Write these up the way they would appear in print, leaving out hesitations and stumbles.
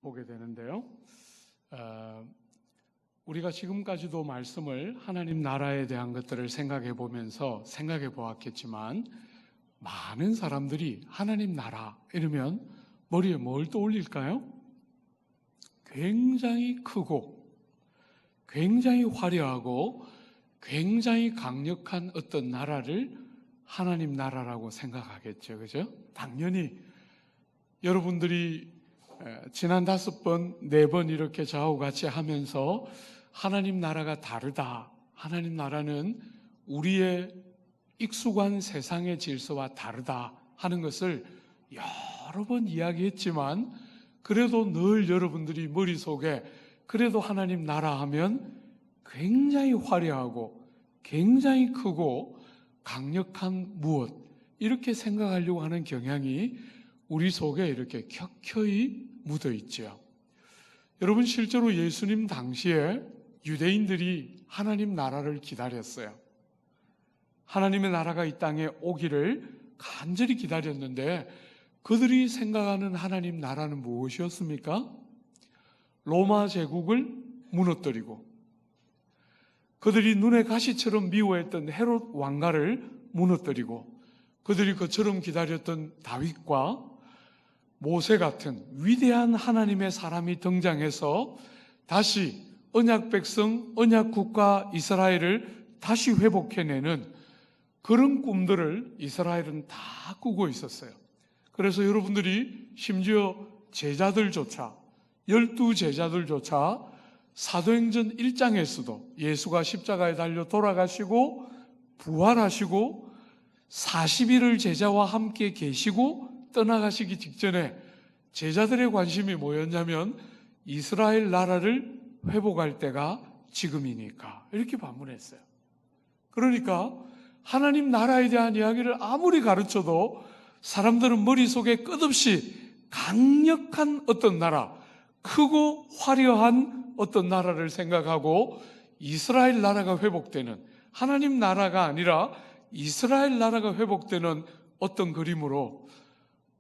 보게 되는데요. 우리가 지금까지도 말씀을 하나님 나라에 대한 것들을 생각해 보면서 생각해 보았겠지만, 많은 사람들이 하나님 나라 이러면 머리에 뭘 떠올릴까요? 굉장히 크고 굉장히 화려하고 굉장히 강력한 어떤 나라를 하나님 나라라고 생각하겠죠. 그죠? 당연히 여러분들이 지난 5번, 4번 이렇게 저하고 같이 하면서 하나님 나라가 다르다, 하나님 나라는 우리의 익숙한 세상의 질서와 다르다 하는 것을 여러 번 이야기했지만, 그래도 늘 여러분들이 머릿속에 그래도 하나님 나라 하면 굉장히 화려하고 굉장히 크고 강력한 무엇, 이렇게 생각하려고 하는 경향이 우리 속에 이렇게 켜켜이 묻어 있죠. 여러분, 실제로 예수님 당시에 유대인들이 하나님 나라를 기다렸어요. 하나님의 나라가 이 땅에 오기를 간절히 기다렸는데, 그들이 생각하는 하나님 나라는 무엇이었습니까? 로마 제국을 무너뜨리고, 그들이 눈에 가시처럼 미워했던 헤롯 왕가를 무너뜨리고, 그들이 그처럼 기다렸던 다윗과 모세 같은 위대한 하나님의 사람이 등장해서 다시 언약 백성, 언약 국가 이스라엘을 다시 회복해내는 그런 꿈들을 이스라엘은 다 꾸고 있었어요. 그래서 여러분들이 심지어 제자들조차, 12제자들조차 사도행전 1장에서도 예수가 십자가에 달려 돌아가시고 부활하시고 40일을 제자와 함께 계시고 떠나가시기 직전에 제자들의 관심이 뭐였냐면, 이스라엘 나라를 회복할 때가 지금이니까, 이렇게 반문했어요. 그러니까 하나님 나라에 대한 이야기를 아무리 가르쳐도 사람들은 머릿속에 끝없이 강력한 어떤 나라, 크고 화려한 어떤 나라를 생각하고, 이스라엘 나라가 회복되는, 하나님 나라가 아니라 이스라엘 나라가 회복되는 어떤 그림으로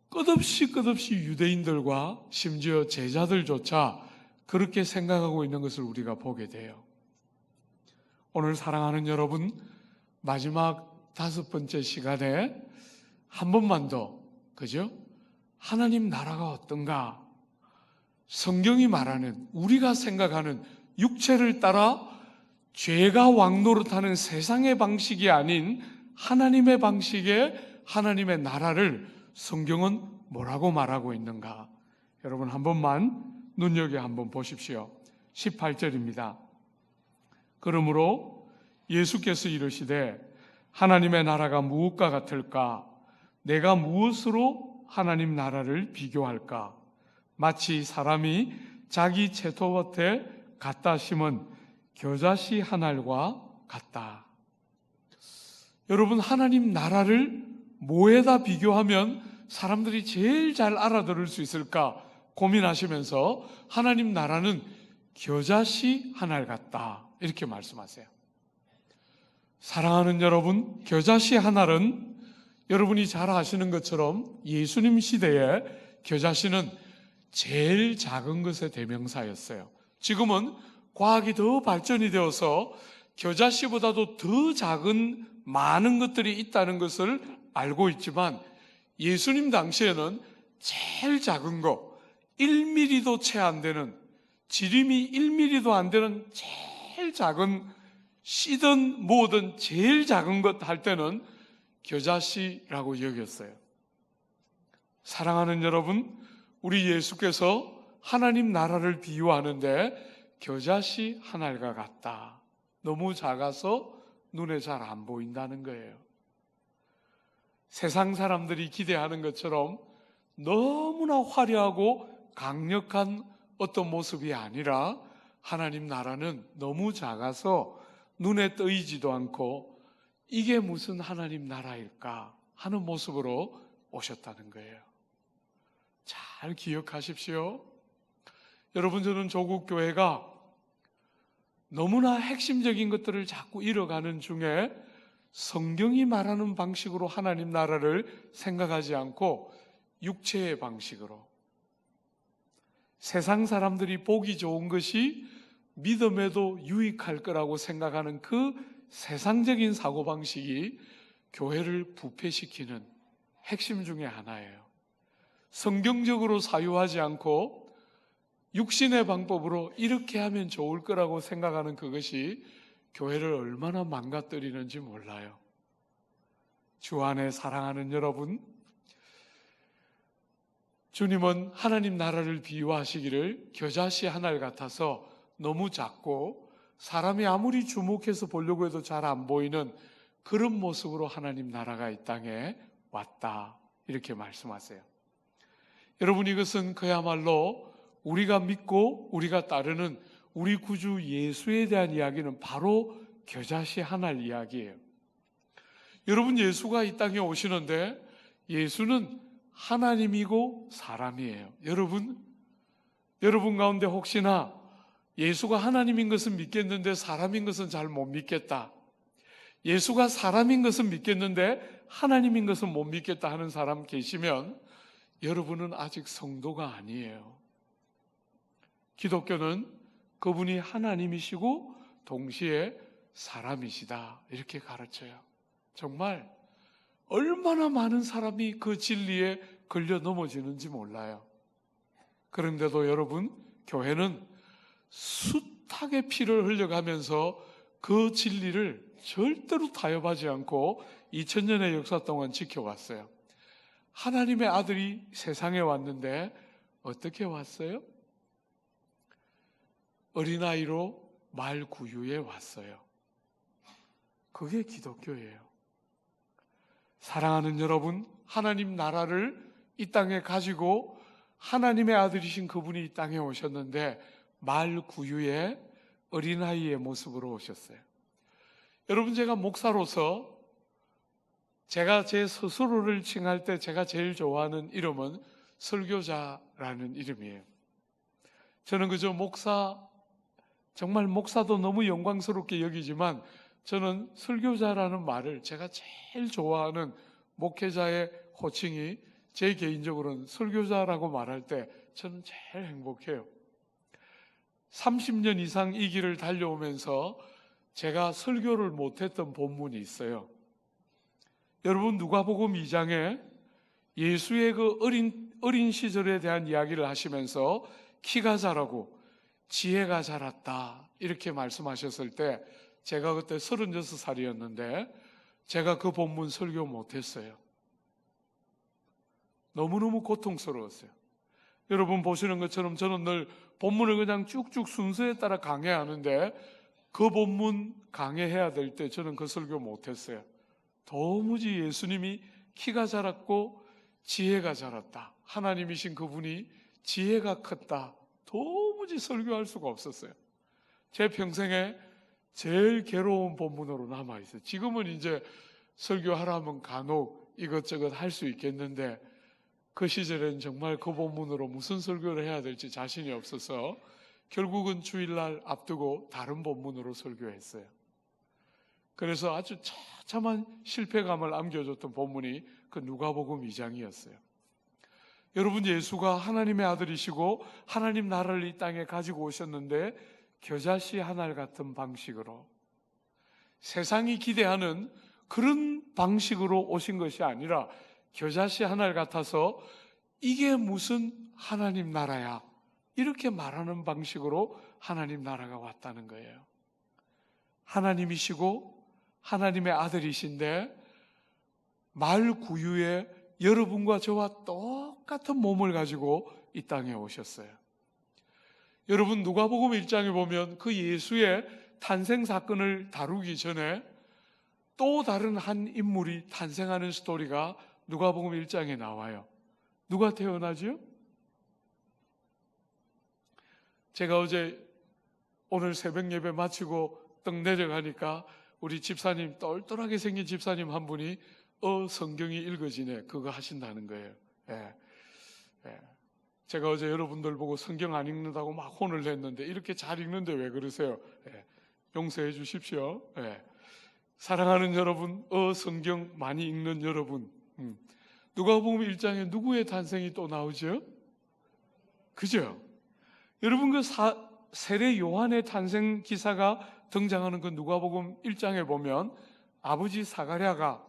끝없이 유대인들과 심지어 제자들조차 그렇게 생각하고 있는 것을 우리가 보게 돼요. 오늘 사랑하는 여러분, 마지막 5번째 시간에 한 번만 더, 그죠? 하나님 나라가 어떤가? 성경이 말하는, 우리가 생각하는 육체를 따라 죄가 왕노릇하는 세상의 방식이 아닌 하나님의 방식의 하나님의 나라를 성경은 뭐라고 말하고 있는가? 여러분, 한 번만 눈여겨 한번 보십시오. 18절입니다. 그러므로 예수께서 이르시되 하나님의 나라가 무엇과 같을까? 내가 무엇으로 하나님 나라를 비교할까? 마치 사람이 자기 채토밭에 갖다 심은 겨자씨 한 알과 같다. 여러분, 하나님 나라를 뭐에다 비교하면 사람들이 제일 잘 알아들을 수 있을까 고민하시면서, 하나님 나라는 겨자씨 한 알 같다, 이렇게 말씀하세요. 사랑하는 여러분, 겨자씨 한 알은 여러분이 잘 아시는 것처럼 예수님 시대에 겨자씨는 제일 작은 것의 대명사였어요. 지금은 과학이 더 발전이 되어서 겨자씨보다도 더 작은 많은 것들이 있다는 것을 알고 있지만, 예수님 당시에는 제일 작은 거, 1mm도 채 안 되는, 지름이 1mm도 안 되는 제일 작은, 씨든 뭐든 제일 작은 것 할 때는 겨자씨라고 여겼어요. 사랑하는 여러분, 우리 예수께서 하나님 나라를 비유하는데 겨자씨 한 알과 같다. 너무 작아서 눈에 잘 안 보인다는 거예요. 세상 사람들이 기대하는 것처럼 너무나 화려하고 강력한 어떤 모습이 아니라, 하나님 나라는 너무 작아서 눈에 띄지도 않고 이게 무슨 하나님 나라일까 하는 모습으로 오셨다는 거예요. 잘 기억하십시오. 여러분, 저는 조국 교회가 너무나 핵심적인 것들을 자꾸 잃어가는 중에 성경이 말하는 방식으로 하나님 나라를 생각하지 않고 육체의 방식으로, 세상 사람들이 보기 좋은 것이 믿음에도 유익할 거라고 생각하는 그 세상적인 사고방식이 교회를 부패시키는 핵심 중에 하나예요. 성경적으로 사유하지 않고 육신의 방법으로 이렇게 하면 좋을 거라고 생각하는 그것이 교회를 얼마나 망가뜨리는지 몰라요. 주 안에 사랑하는 여러분, 주님은 하나님 나라를 비유하시기를 겨자씨 한 알 같아서 너무 작고 사람이 아무리 주목해서 보려고 해도 잘 안 보이는 그런 모습으로 하나님 나라가 이 땅에 왔다, 이렇게 말씀하세요. 여러분, 이것은 그야말로 우리가 믿고 우리가 따르는 우리 구주 예수에 대한 이야기는 바로 겨자씨 한 알 이야기예요. 여러분, 예수가 이 땅에 오시는데 예수는 하나님이고 사람이에요. 여러분 가운데 혹시나 예수가 하나님인 것은 믿겠는데 사람인 것은 잘 못 믿겠다, 예수가 사람인 것은 믿겠는데 하나님인 것은 못 믿겠다 하는 사람 계시면 여러분은 아직 성도가 아니에요. 기독교는 그분이 하나님이시고 동시에 사람이시다, 이렇게 가르쳐요. 정말 얼마나 많은 사람이 그 진리에 걸려 넘어지는지 몰라요. 그런데도 여러분, 교회는 숱하게 피를 흘려가면서 그 진리를 절대로 타협하지 않고 2000년의 역사 동안 지켜왔어요. 하나님의 아들이 세상에 왔는데 어떻게 왔어요? 어린아이로 말구유에 왔어요. 그게 기독교예요. 사랑하는 여러분, 하나님 나라를 이 땅에 가지고 하나님의 아들이신 그분이 이 땅에 오셨는데 말구유의 어린아이의 모습으로 오셨어요. 여러분, 제가 목사로서 제가 제 스스로를 칭할 때 제가 제일 좋아하는 이름은 설교자라는 이름이에요. 저는 그저 정말 목사도 너무 영광스럽게 여기지만 저는 설교자라는 말을 제가 제일 좋아하는 목회자의 호칭이 제 개인적으로는 설교자라고 말할 때 저는 제일 행복해요. 30년 이상 이 길을 달려오면서 제가 설교를 못했던 본문이 있어요. 여러분, 누가복음 2장에 예수의 그 어린 시절에 대한 이야기를 하시면서 키가 자라고 지혜가 자랐다, 이렇게 말씀하셨을 때 제가 그때 36살이었는데 제가 그 본문 설교 못했어요. 너무너무 고통스러웠어요. 여러분 보시는 것처럼 저는 늘 본문을 그냥 쭉쭉 순서에 따라 강해하는데 그 본문 강해해야 될 때 저는 그 설교 못했어요. 도무지 예수님이 키가 자랐고 지혜가 자랐다, 하나님이신 그분이 지혜가 컸다, 도무지 설교할 수가 없었어요. 제 평생에 제일 괴로운 본문으로 남아있어요. 지금은 이제 설교하라면 간혹 이것저것 할 수 있겠는데 그 시절엔 정말 그 본문으로 무슨 설교를 해야 될지 자신이 없어서 결국은 주일날 앞두고 다른 본문으로 설교했어요. 그래서 아주 처참한 실패감을 안겨줬던 본문이 그 누가복음 2장이었어요. 여러분, 예수가 하나님의 아들이시고 하나님 나라를 이 땅에 가지고 오셨는데 겨자씨 한 알 같은 방식으로, 세상이 기대하는 그런 방식으로 오신 것이 아니라 겨자씨 한 알 같아서 이게 무슨 하나님 나라야, 이렇게 말하는 방식으로 하나님 나라가 왔다는 거예요. 하나님이시고 하나님의 아들이신데 말구유에 여러분과 저와 똑같은 몸을 가지고 이 땅에 오셨어요. 여러분, 누가복음 1장에 보면 그 예수의 탄생 사건을 다루기 전에 또 다른 한 인물이 탄생하는 스토리가 누가복음 1장에 나와요. 누가 태어나죠? 제가 오늘 새벽 예배 마치고 떡 내려가니까 우리 집사님, 똘똘하게 생긴 집사님 한 분이 성경이 읽어지네, 그거 하신다는 거예요. 제가 어제 여러분들 보고 성경 안 읽는다고 막 혼을 냈는데 이렇게 잘 읽는데 왜 그러세요? 용서해 주십시오. 사랑하는 여러분, 성경 많이 읽는 여러분, 누가복음 1장에 누구의 탄생이 또 나오죠? 그죠? 여러분 그 세례 요한의 탄생 기사가 등장하는 그 누가복음 1장에 보면 아버지 사가랴가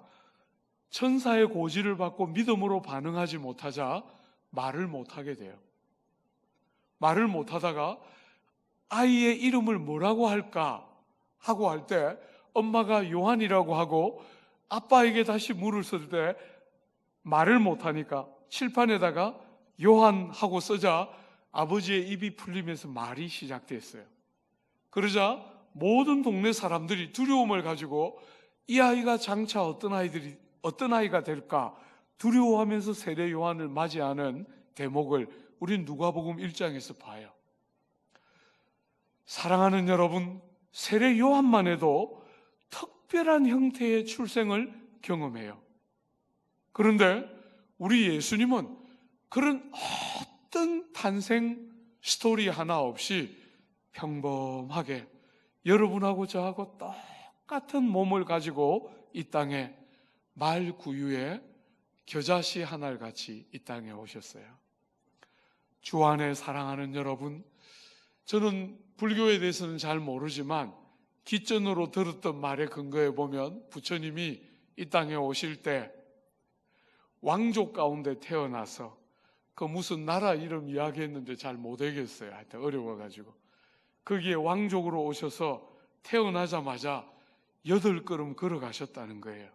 천사의 고지를 받고 믿음으로 반응하지 못하자 말을 못하게 돼요. 말을 못하다가 아이의 이름을 뭐라고 할까 하고 할 때 엄마가 요한이라고 하고 아빠에게 다시 물을 쓸 때 말을 못하니까 칠판에다가 요한 하고 쓰자 아버지의 입이 풀리면서 말이 시작됐어요. 그러자 모든 동네 사람들이 두려움을 가지고 이 아이가 장차 어떤 아이가 될까 두려워하면서 세례 요한을 맞이하는 대목을 우린 누가복음 1장에서 봐요. 사랑하는 여러분, 세례 요한만 해도 특별한 형태의 출생을 경험해요. 그런데 우리 예수님은 그런 어떤 탄생 스토리 하나 없이 평범하게 여러분하고 저하고 똑같은 몸을 가지고 이 땅에 말구유의 겨자씨 한 알같이 이 땅에 오셨어요. 주 안에 사랑하는 여러분, 저는 불교에 대해서는 잘 모르지만 기전으로 들었던 말의 근거에 보면 부처님이 이 땅에 오실 때 왕족 가운데 태어나서 그 무슨 나라 이름 이야기했는데 잘 못하겠어요. 하여튼 어려워가지고 거기에 왕족으로 오셔서 태어나자마자 8걸음 걸어가셨다는 거예요.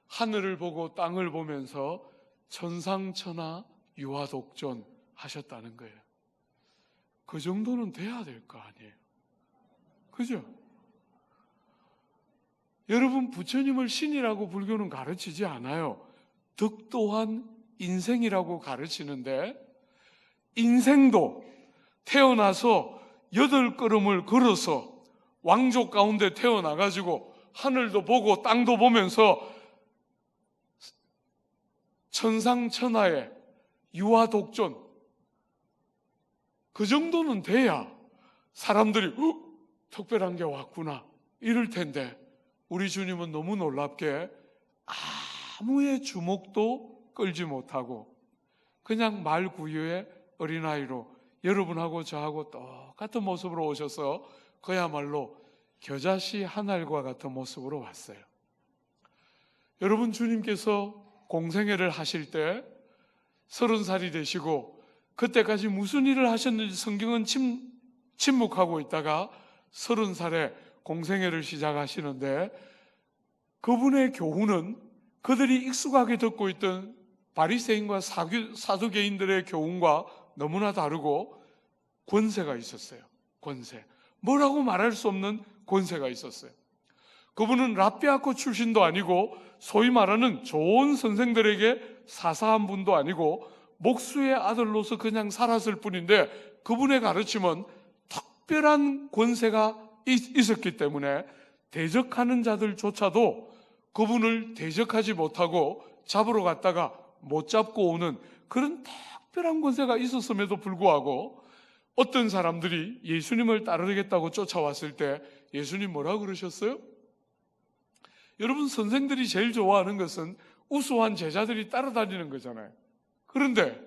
하늘을 보고 땅을 보면서 천상천하 유아독존 하셨다는 거예요. 그 정도는 돼야 될 거 아니에요. 그죠? 여러분, 부처님을 신이라고 불교는 가르치지 않아요. 덕도한 인생이라고 가르치는데 인생도 태어나서 8걸음을 걸어서 왕족 가운데 태어나가지고 하늘도 보고 땅도 보면서 천상천하의 유아독존 그 정도는 돼야 사람들이 특별한 게 왔구나 이럴 텐데 우리 주님은 너무 놀랍게 아무의 주목도 끌지 못하고 그냥 말구유의 어린아이로 여러분하고 저하고 똑같은 모습으로 오셔서 그야말로 겨자씨 한 알과 같은 모습으로 왔어요. 여러분, 주님께서 공생애를 하실 때 30살이 되시고 그때까지 무슨 일을 하셨는지 성경은 침묵하고 있다가 30살에 공생애를 시작하시는데 그분의 교훈은 그들이 익숙하게 듣고 있던 바리새인과 사두개인들의 교훈과 너무나 다르고 권세가 있었어요. 권세. 뭐라고 말할 수 없는 권세가 있었어요. 그분은 랍비아코 출신도 아니고 소위 말하는 좋은 선생들에게 사사한 분도 아니고 목수의 아들로서 그냥 살았을 뿐인데 그분의 가르침은 특별한 권세가 있었기 때문에 대적하는 자들조차도 그분을 대적하지 못하고 잡으러 갔다가 못 잡고 오는 그런 특별한 권세가 있었음에도 불구하고 어떤 사람들이 예수님을 따르겠다고 쫓아왔을 때 예수님 뭐라고 그러셨어요? 여러분, 선생들이 제일 좋아하는 것은 우수한 제자들이 따라다니는 거잖아요. 그런데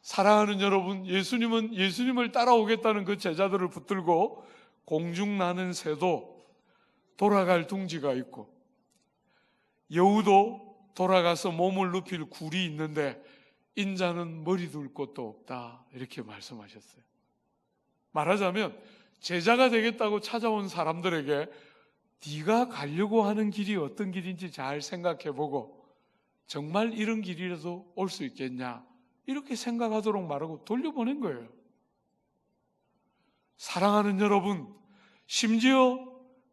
사랑하는 여러분, 예수님은 예수님을 따라오겠다는 그 제자들을 붙들고 공중 나는 새도 돌아갈 둥지가 있고 여우도 돌아가서 몸을 눕힐 굴이 있는데 인자는 머리 둘 곳도 없다 이렇게 말씀하셨어요. 말하자면 제자가 되겠다고 찾아온 사람들에게 네가 가려고 하는 길이 어떤 길인지 잘 생각해보고 정말 이런 길이라도 올 수 있겠냐 이렇게 생각하도록 말하고 돌려보낸 거예요. 사랑하는 여러분, 심지어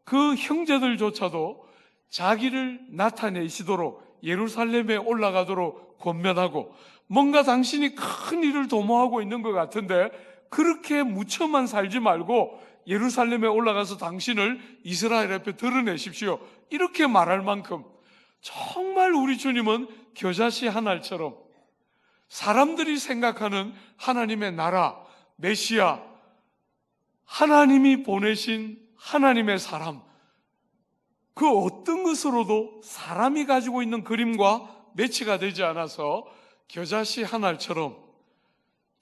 그 형제들조차도 자기를 나타내시도록 예루살렘에 올라가도록 권면하고 뭔가 당신이 큰 일을 도모하고 있는 것 같은데 그렇게 무쳐만 살지 말고 예루살렘에 올라가서 당신을 이스라엘 앞에 드러내십시오 이렇게 말할 만큼 정말 우리 주님은 겨자씨 한 알처럼 사람들이 생각하는 하나님의 나라, 메시아, 하나님이 보내신 하나님의 사람 그 어떤 것으로도 사람이 가지고 있는 그림과 매치가 되지 않아서 겨자씨 한 알처럼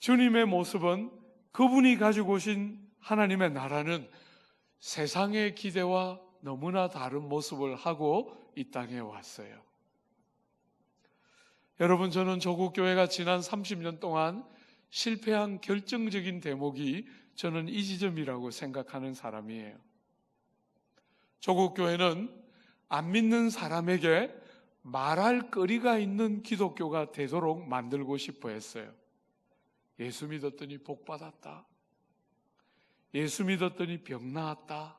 주님의 모습은 그분이 가지고 오신 하나님의 나라는 세상의 기대와 너무나 다른 모습을 하고 이 땅에 왔어요. 여러분, 저는 조국 교회가 지난 30년 동안 실패한 결정적인 대목이 저는 이 지점이라고 생각하는 사람이에요. 조국 교회는 안 믿는 사람에게 말할 거리가 있는 기독교가 되도록 만들고 싶어 했어요. 예수 믿었더니 복 받았다. 예수 믿었더니 병 나았다.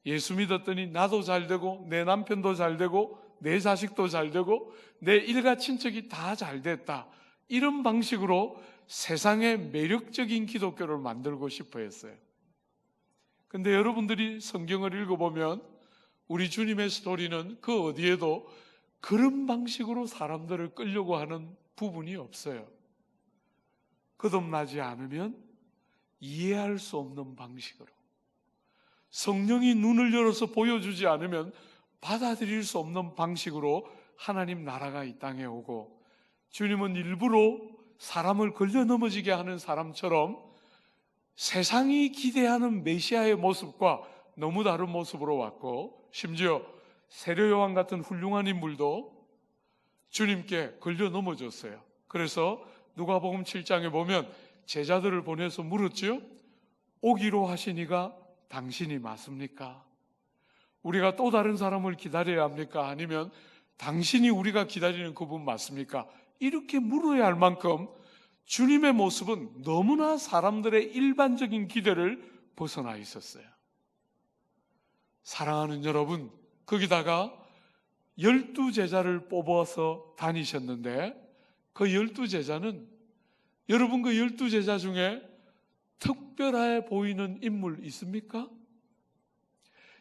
예수 믿었더니 나도 잘 되고 내 남편도 잘 되고 내 자식도 잘 되고 내 일가 친척이 다 잘 됐다. 이런 방식으로 세상의 매력적인 기독교를 만들고 싶어 했어요. 근데 여러분들이 성경을 읽어보면 우리 주님의 스토리는 그 어디에도 그런 방식으로 사람들을 끌려고 하는 부분이 없어요. 거듭나지 않으면 이해할 수 없는 방식으로, 성령이 눈을 열어서 보여주지 않으면 받아들일 수 없는 방식으로 하나님 나라가 이 땅에 오고, 주님은 일부러 사람을 걸려 넘어지게 하는 사람처럼 세상이 기대하는 메시아의 모습과 너무 다른 모습으로 왔고, 심지어 세례 요한 같은 훌륭한 인물도 주님께 걸려 넘어졌어요. 그래서 누가복음 7장에 보면 제자들을 보내서 물었죠. 오기로 하시니가 당신이 맞습니까? 우리가 또 다른 사람을 기다려야 합니까? 아니면 당신이 우리가 기다리는 그분 맞습니까? 이렇게 물어야 할 만큼 주님의 모습은 너무나 사람들의 일반적인 기대를 벗어나 있었어요. 사랑하는 여러분, 거기다가 12제자를 뽑아서 다니셨는데 그 12제자는, 여러분 그 12제자 중에 특별해 보이는 인물 있습니까?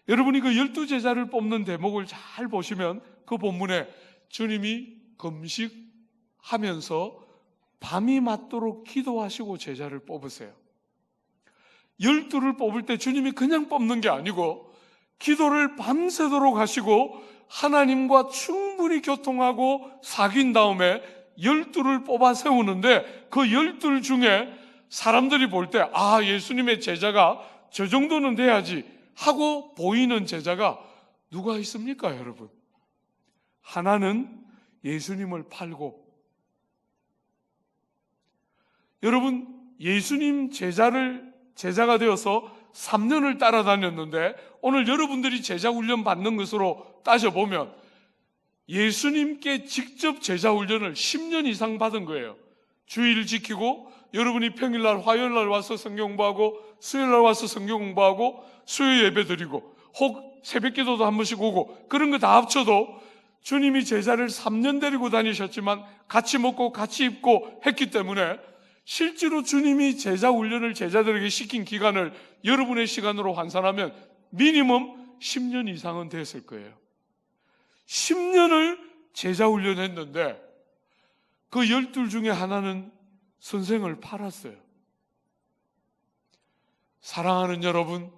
여러분이 그 12제자를 뽑는 대목을 잘 보시면 그 본문에 주님이 금식하면서 밤이 맞도록 기도하시고 제자를 뽑으세요. 12를 뽑을 때 주님이 그냥 뽑는 게 아니고 기도를 밤새도록 하시고 하나님과 충분히 교통하고 사귄 다음에 12를 뽑아 세우는데, 그 12 중에 사람들이 볼 때 예수님의 제자가 저 정도는 돼야지 하고 보이는 제자가 누가 있습니까, 여러분? 하나는 예수님을 팔고, 여러분 예수님 제자가 되어서 3년을 따라다녔는데 오늘 여러분들이 제자 훈련 받는 것으로 따져보면 예수님께 직접 제자 훈련을 10년 이상 받은 거예요. 주일 지키고, 여러분이 평일날 화요일날 와서 성경 공부하고, 수요일날 와서 성경 공부하고, 수요 예배 드리고, 혹 새벽기도도 한 번씩 오고, 그런 거 다 합쳐도 주님이 제자를 3년 데리고 다니셨지만 같이 먹고 같이 입고 했기 때문에 실제로 주님이 제자 훈련을 제자들에게 시킨 기간을 여러분의 시간으로 환산하면 미니멈 10년 이상은 됐을 거예요. 10년을 제자 훈련했는데 그 12 중에 하나는 선생을 팔았어요. 사랑하는 여러분,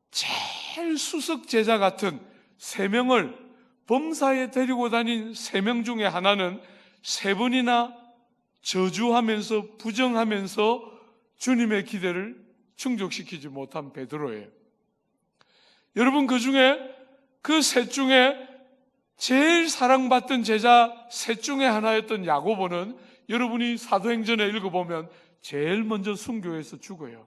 제일 수석 제자 같은 3명을 범사에 데리고 다닌 3명 중에 하나는 3번이나 저주하면서 부정하면서 주님의 기대를 충족시키지 못한 베드로예요. 여러분, 그 중에 그 셋 중에 제일 사랑받던 제자 셋 중에 하나였던 야고보는 여러분이 사도행전에 읽어보면 제일 먼저 순교해서 죽어요.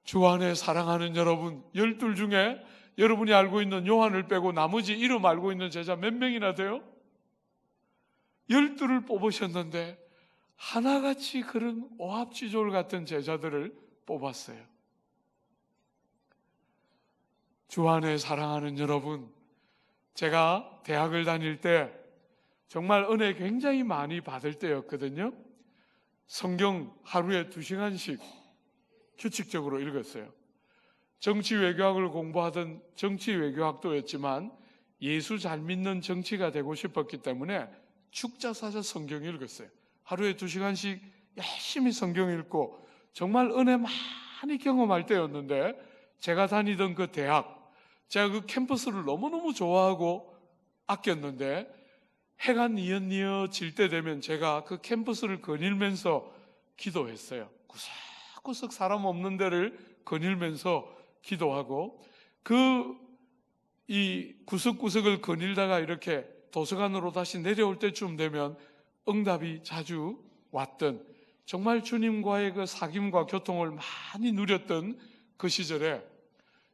주 안에 사랑하는 여러분, 12 중에 여러분이 알고 있는 요한을 빼고 나머지 이름 알고 있는 제자 몇 명이나 돼요? 12를 뽑으셨는데 하나같이 그런 오합지졸 같은 제자들을 뽑았어요. 주 안에 사랑하는 여러분, 제가 대학을 다닐 때 정말 은혜 굉장히 많이 받을 때였거든요. 성경 하루에 2시간씩 규칙적으로 읽었어요. 정치외교학을 공부하던 정치외교학도였지만 예수 잘 믿는 정치가 되고 싶었기 때문에 축자사자 성경 읽었어요. 하루에 2시간씩 열심히 성경 읽고 정말 은혜 많이 경험할 때였는데, 제가 다니던 그 대학, 제가 그 캠퍼스를 너무너무 좋아하고 아꼈는데 해가 뉘엿뉘엿 질 때 되면 제가 그 캠퍼스를 거닐면서 기도했어요. 구석구석 사람 없는 데를 거닐면서 기도하고 이 구석구석을 거닐다가 이렇게 도서관으로 다시 내려올 때쯤 되면 응답이 자주 왔던, 정말 주님과의 그 사귐과 교통을 많이 누렸던 그 시절에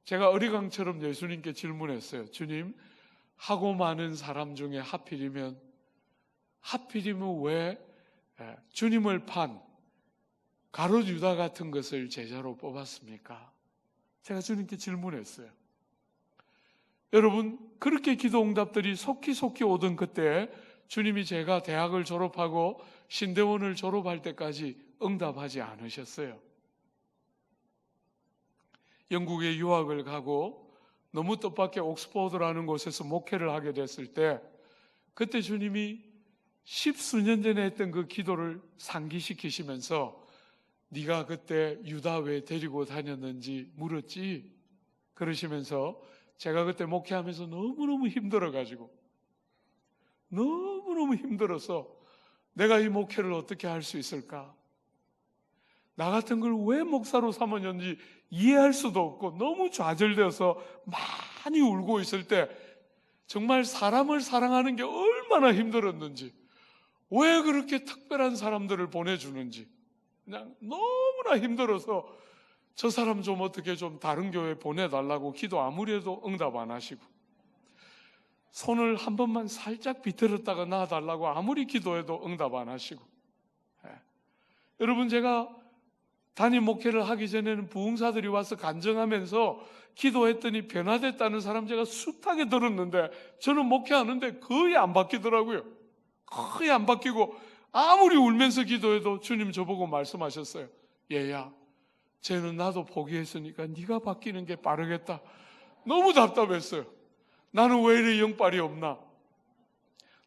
제가 어리광처럼 예수님께 질문했어요. 주님, 하고 많은 사람 중에 하필이면 왜 주님을 판 가룟 유다 같은 것을 제자로 뽑았습니까? 제가 주님께 질문했어요. 여러분, 그렇게 기도 응답들이 속히 오던 그때 주님이 제가 대학을 졸업하고 신대원을 졸업할 때까지 응답하지 않으셨어요. 영국에 유학을 가고 너무 뜻밖의 옥스퍼드라는 곳에서 목회를 하게 됐을 때, 그때 주님이 10수년 전에 했던 그 기도를 상기시키시면서 네가 그때 유다 왜 데리고 다녔는지 물었지? 그러시면서 제가 그때 목회하면서 너무너무 힘들어가지고, 너무너무 힘들어서 내가 이 목회를 어떻게 할 수 있을까? 나 같은 걸 왜 목사로 삼았는지 이해할 수도 없고 너무 좌절되어서 많이 울고 있을 때, 정말 사람을 사랑하는 게 얼마나 힘들었는지, 왜 그렇게 특별한 사람들을 보내주는지 그냥 너무나 힘들어서 저 사람 좀 어떻게 좀 다른 교회 보내달라고 기도 아무리 해도 응답 안 하시고, 손을 한 번만 살짝 비틀었다가 놔달라고 아무리 기도해도 응답 안 하시고. 여러분, 제가 단임 목회를 하기 전에는 부흥사들이 와서 간증하면서 기도했더니 변화됐다는 사람 제가 숱하게 들었는데, 저는 목회하는데 거의 안 바뀌더라고요. 거의 안 바뀌고 아무리 울면서 기도해도 주님 저보고 말씀하셨어요. 얘야, 쟤는 나도 포기했으니까 네가 바뀌는 게 빠르겠다. 너무 답답했어요. 나는 왜 이래 영빨이 없나?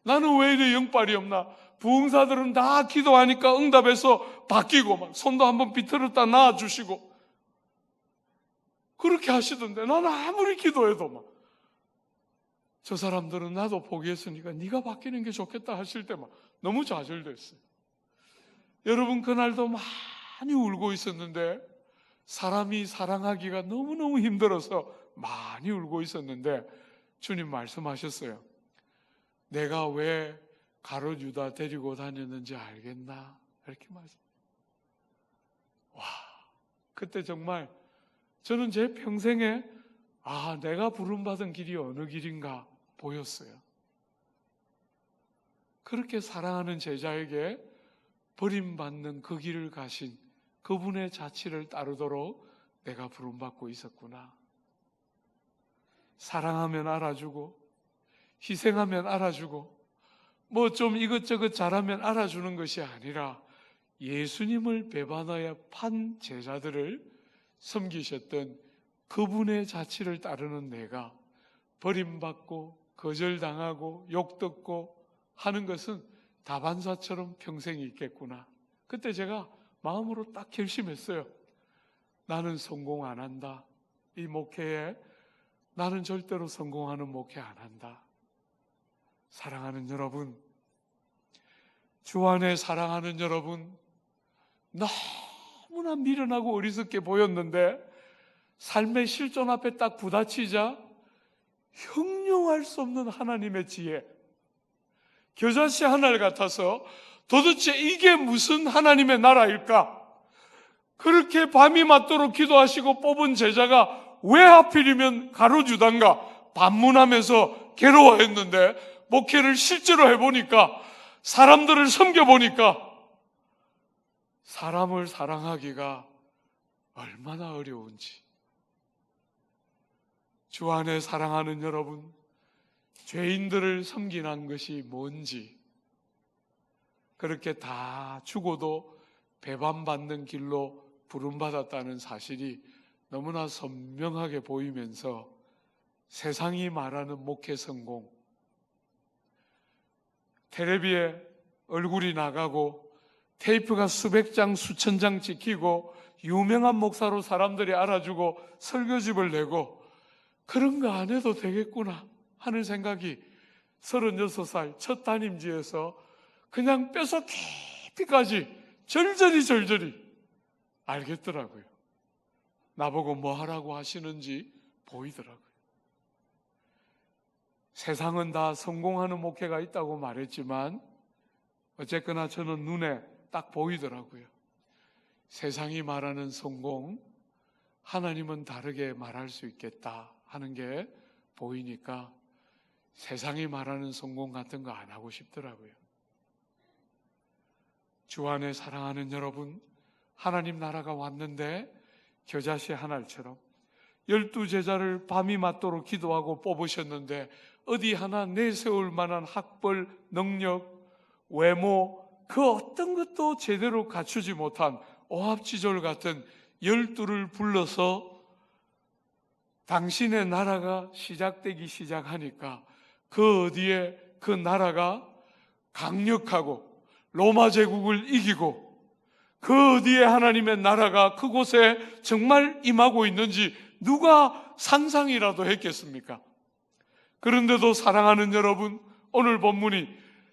나는 왜 이래 영빨이 없나? 부흥사들은 다 기도하니까 응답해서 바뀌고 막 손도 한번 비틀었다 놔주시고 그렇게 하시던데, 나는 아무리 기도해도 막 저 사람들은 나도 포기했으니까 네가 바뀌는 게 좋겠다 하실 때 막 너무 좌절됐어요. 여러분, 그날도 많이 울고 있었는데, 사람이 사랑하기가 너무너무 힘들어서 많이 울고 있었는데 주님 말씀하셨어요. 내가 왜 가룟 유다 데리고 다녔는지 알겠나? 이렇게 말씀. 와, 그때 정말 저는 제 평생에 내가 부름받은 길이 어느 길인가 보였어요. 그렇게 사랑하는 제자에게 버림받는 그 길을 가신 그분의 자취를 따르도록 내가 부름받고 있었구나. 사랑하면 알아주고, 희생하면 알아주고, 뭐 좀 이것저것 잘하면 알아주는 것이 아니라 예수님을 배반하여 판 제자들을 섬기셨던 그분의 자취를 따르는 내가 버림받고 거절당하고 욕듣고 하는 것은 다반사처럼 평생이 있겠구나. 그때 제가 마음으로 딱 결심했어요. 나는 성공 안 한다. 이 목회에 나는 절대로 성공하는 목회 안 한다. 사랑하는 여러분, 주 안에 사랑하는 여러분, 너무나 미련하고 어리석게 보였는데 삶의 실존 앞에 딱 부딪히자 형용할 수 없는 하나님의 지혜, 겨자씨 하나를 같아서 도대체 이게 무슨 하나님의 나라일까? 그렇게 밤이 맞도록 기도하시고 뽑은 제자가 왜 하필이면 가룟 유다인가 반문하면서 괴로워했는데, 목회를 실제로 해보니까, 사람들을 섬겨보니까 사람을 사랑하기가 얼마나 어려운지. 주 안에 사랑하는 여러분, 죄인들을 섬기는 것이 뭔지, 그렇게 다 죽어도 배반받는 길로 부름받았다는 사실이 너무나 선명하게 보이면서 세상이 말하는 목회 성공, 텔레비에 얼굴이 나가고 테이프가 수백 장 수천 장 찍히고 유명한 목사로 사람들이 알아주고 설교집을 내고 그런 거 안 해도 되겠구나 하는 생각이 36살 첫 단임지에서 그냥 뼛속 깊이까지 절절히 알겠더라고요. 나보고 뭐 하라고 하시는지 보이더라고요. 세상은 다 성공하는 목회가 있다고 말했지만 어쨌거나 저는 눈에 딱 보이더라고요. 세상이 말하는 성공, 하나님은 다르게 말할 수 있겠다 하는 게 보이니까 세상이 말하는 성공 같은 거 안 하고 싶더라고요. 주 안에 사랑하는 여러분, 하나님 나라가 왔는데 겨자씨 한 알처럼 12제자를 밤이 맞도록 기도하고 뽑으셨는데 어디 하나 내세울 만한 학벌, 능력, 외모 그 어떤 것도 제대로 갖추지 못한 오합지졸 같은 12를 불러서 당신의 나라가 시작되기 시작하니까 그 어디에 그 나라가 강력하고 로마 제국을 이기고 그 어디에 하나님의 나라가 그곳에 정말 임하고 있는지 누가 상상이라도 했겠습니까? 그런데도 사랑하는 여러분, 오늘 본문이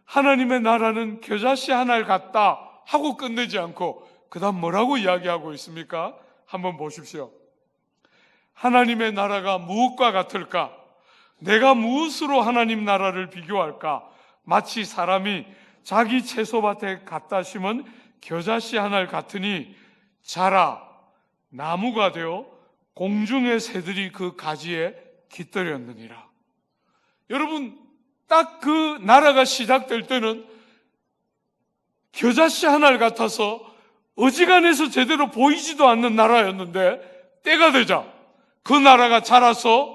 하나님의 나라는 겨자씨 한 알 같다 하고 끝내지 않고 그 다음 뭐라고 이야기하고 있습니까? 한번 보십시오. 하나님의 나라가 무엇과 같을까? 내가 무엇으로 하나님 나라를 비교할까? 마치 사람이 자기 채소밭에 갖다 심은 겨자씨 한 알 같으니 자라 나무가 되어 공중의 새들이 그 가지에 깃들였느니라. 여러분, 딱 그 나라가 시작될 때는 겨자씨 한 알 같아서 어지간해서 제대로 보이지도 않는 나라였는데 때가 되자 그 나라가 자라서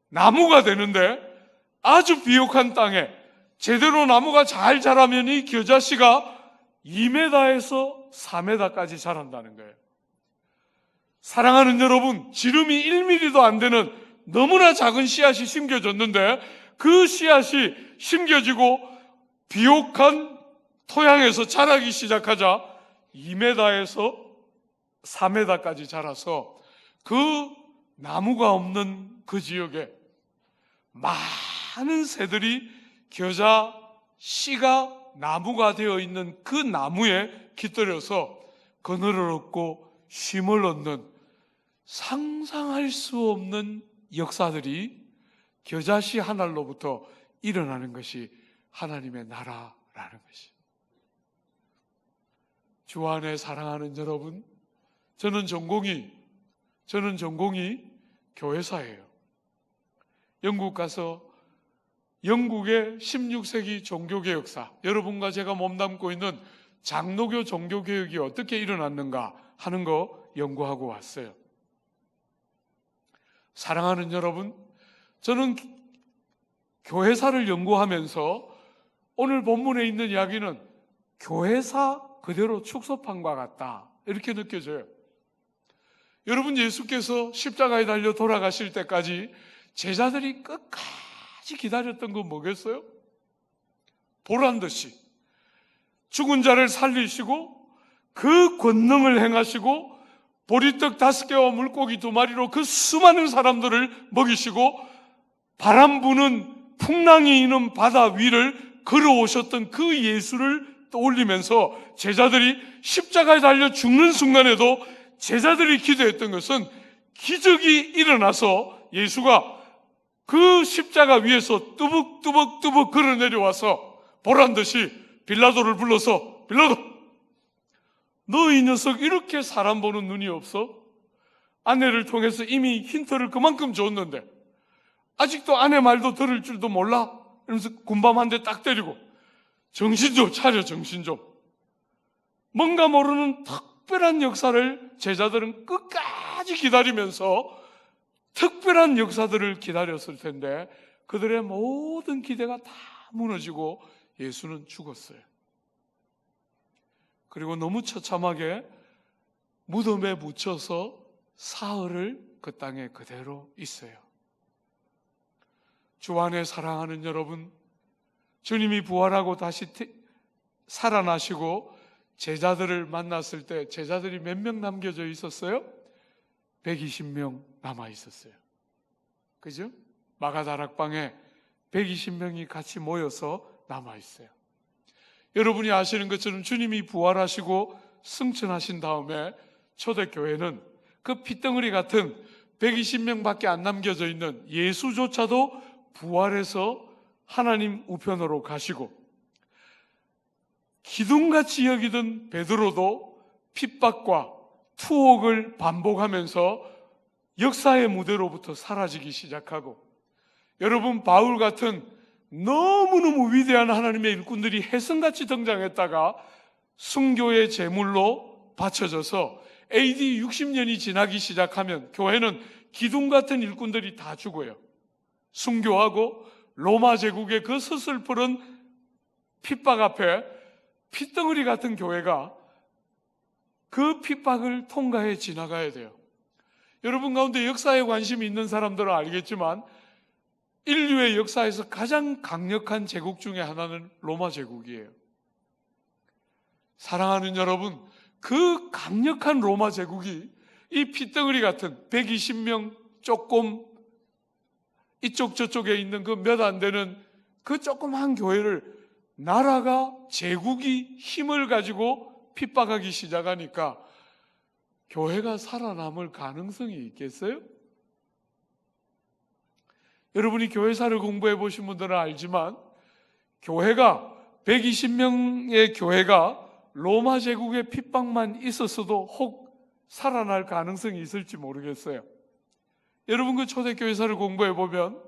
나무가 되는데 아주 비옥한 땅에 제대로 나무가 잘 자라면 이 겨자씨가 2m에서 4m까지 자란다는 거예요. 사랑하는 여러분, 지름이 1mm도 안 되는 너무나 작은 씨앗이 심겨졌는데 그 씨앗이 심겨지고 비옥한 토양에서 자라기 시작하자 2m에서 4m까지 자라서 그 나무가 없는 그 지역에 많은 새들이 겨자 씨가 나무가 되어 있는 그 나무에 깃들여서 그늘을 얻고 쉼을 얻는 상상할 수 없는 역사들이 겨자씨 한 알로부터 일어나는 것이 하나님의 나라라는 것이. 주 안에 사랑하는 여러분, 저는 전공이 교회사예요. 영국 가서 영국의 16세기 종교개혁사, 여러분과 제가 몸담고 있는 장로교 종교개혁이 어떻게 일어났는가 하는 거 연구하고 왔어요. 사랑하는 여러분, 저는 교회사를 연구하면서 오늘 본문에 있는 이야기는 교회사 그대로 축소판과 같다 이렇게 느껴져요. 여러분, 예수께서 십자가에 달려 돌아가실 때까지 제자들이 끝까지 기다렸던 건 뭐겠어요? 보란듯이 죽은 자를 살리시고 그 권능을 행하시고 보리떡 5개와 물고기 2마리로 그 수많은 사람들을 먹이시고 바람 부는 풍랑이 있는 바다 위를 걸어오셨던 그 예수를 떠올리면서 제자들이 십자가에 달려 죽는 순간에도 제자들이 기도했던 것은 기적이 일어나서 예수가 그 십자가 위에서 뚜벅뚜벅 걸어 내려와서 보란듯이 빌라도를 불러서 빌라도, 너 이 녀석 이렇게 사람 보는 눈이 없어? 아내를 통해서 이미 힌트를 그만큼 줬는데 아직도 아내 말도 들을 줄도 몰라? 이러면서 군밤 한 대 딱 때리고 정신 좀 차려, 정신 좀. 뭔가 모르는 특별한 역사를 제자들은 끝까지 기다리면서 특별한 역사들을 기다렸을 텐데 그들의 모든 기대가 다 무너지고 예수는 죽었어요. 그리고 너무 처참하게 무덤에 묻혀서 사흘을 그 땅에 그대로 있어요. 주 안에 사랑하는 여러분, 주님이 부활하고 다시 살아나시고 제자들을 만났을 때 제자들이 몇 명 남겨져 있었어요? 120명 남아 있었어요. 그죠? 마가다락방에 120명이 같이 모여서 남아 있어요. 여러분이 아시는 것처럼 주님이 부활하시고 승천하신 다음에 초대교회는 그 핏덩어리 같은 120명밖에 안 남겨져 있는 예수조차도 부활해서 하나님 우편으로 가시고, 기둥같이 여기던 베드로도 핍박과 투옥을 반복하면서 역사의 무대로부터 사라지기 시작하고, 여러분, 바울 같은 너무너무 위대한 하나님의 일꾼들이 혜성같이 등장했다가 순교의 제물로 바쳐져서 AD 60년이 지나기 시작하면 교회는 기둥 같은 일꾼들이 다 죽어요. 순교하고 로마 제국의 그 서슬프른 핍박 앞에 핏덩어리 같은 교회가 그 핍박을 통과해 지나가야 돼요. 여러분 가운데 역사에 관심이 있는 사람들은 알겠지만 인류의 역사에서 가장 강력한 제국 중에 하나는 로마 제국이에요. 사랑하는 여러분, 그 강력한 로마 제국이 이 핏덩어리 같은 120명 조금 이쪽 저쪽에 있는 그 몇 안 되는 그 조그만 교회를 나라가, 제국이 힘을 가지고 핍박하기 시작하니까 교회가 살아남을 가능성이 있겠어요? 여러분이 교회사를 공부해 보신 분들은 알지만 교회가 120명의 교회가 로마 제국의 핍박만 있었어도 혹 살아날 가능성이 있을지 모르겠어요. 여러분, 그 초대교회사를 공부해 보면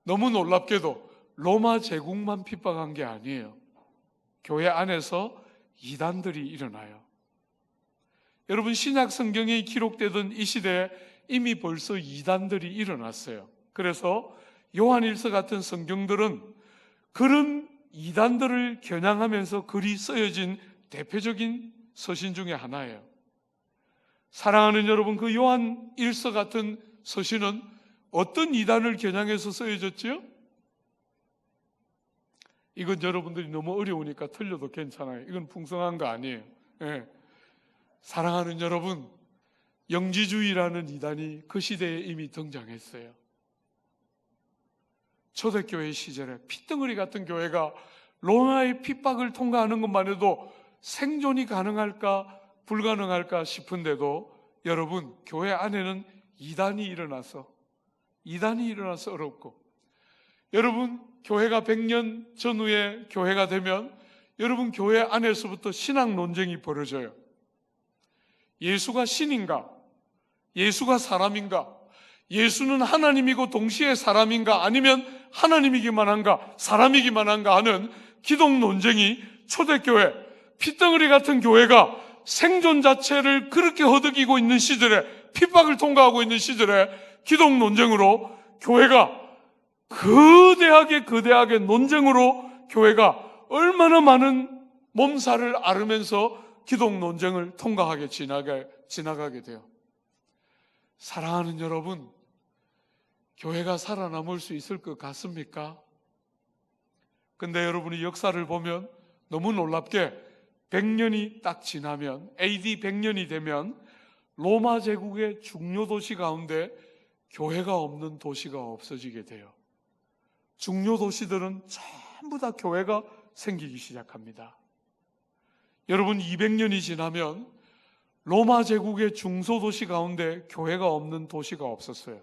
너무 놀랍게도 로마 제국만 핍박한 게 아니에요. 교회 안에서 이단들이 일어나요. 여러분, 신약 성경에 기록되던 이 시대에 이미 벌써 이단들이 일어났어요. 그래서 요한일서 같은 성경들은 그런 이단들을 겨냥하면서 글이 쓰여진 대표적인 서신 중에 하나예요. 사랑하는 여러분, 그 요한일서 같은 서신은 어떤 이단을 겨냥해서 쓰여졌지요? 이건 여러분들이 너무 어려우니까 틀려도 괜찮아요. 이건 풍성한 거 아니에요. 네. 사랑하는 여러분, 영지주의라는 이단이 그 시대에 이미 등장했어요. 초대교회 시절에 핏덩어리 같은 교회가 로마의 핍박을 통과하는 것만 해도 생존이 가능할까 불가능할까 싶은데도 여러분, 교회 안에는 이단이 일어나서 어렵고, 여러분, 교회가 100년 전후에 교회가 되면 여러분 교회 안에서부터 신앙 논쟁이 벌어져요. 예수가 신인가? 예수가 사람인가? 예수는 하나님이고 동시에 사람인가? 아니면 하나님이기만 한가? 사람이기만 한가? 하는 기독 논쟁이 초대교회, 핏덩어리 같은 교회가 생존 자체를 그렇게 허덕이고 있는 시절에, 핍박을 통과하고 있는 시절에 기독 논쟁으로 교회가 거대하게 논쟁으로 교회가 얼마나 많은 몸살을 앓으면서 기독 논쟁을 통과하게 지나가게 돼요. 사랑하는 여러분, 교회가 살아남을 수 있을 것 같습니까? 근데 여러분이 역사를 보면 너무 놀랍게 100년이 딱 지나면, AD 100년이 되면 로마 제국의 중요 도시 가운데 교회가 없는 도시가 없어지게 돼요. 중요 도시들은 전부 다 교회가 생기기 시작합니다. 여러분, 200년이 지나면 로마 제국의 중소도시 가운데 교회가 없는 도시가 없었어요.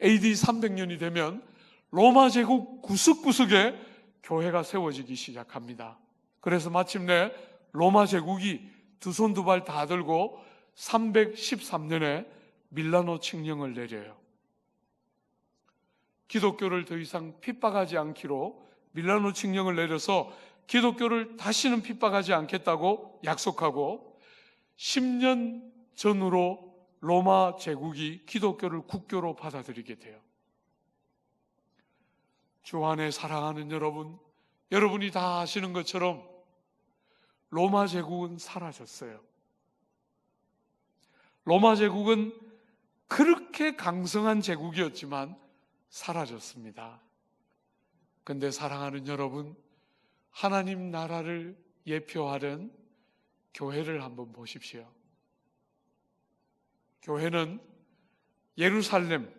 AD 300년이 되면 로마 제국 구석구석에 교회가 세워지기 시작합니다. 그래서 마침내 로마 제국이 두 손 두 발 다 들고 313년에 밀라노 칙령을 내려요. 기독교를 더 이상 핍박하지 않기로 밀라노 칙령을 내려서 기독교를 다시는 핍박하지 않겠다고 약속하고 10년 전으로 로마 제국이 기독교를 국교로 받아들이게 돼요. 주 안에 사랑하는 여러분, 여러분이 다 아시는 것처럼 로마 제국은 사라졌어요. 로마 제국은 그렇게 강성한 제국이었지만 사라졌습니다. 근데 사랑하는 여러분, 하나님 나라를 예표하는 교회를 한번 보십시오. 교회는 예루살렘,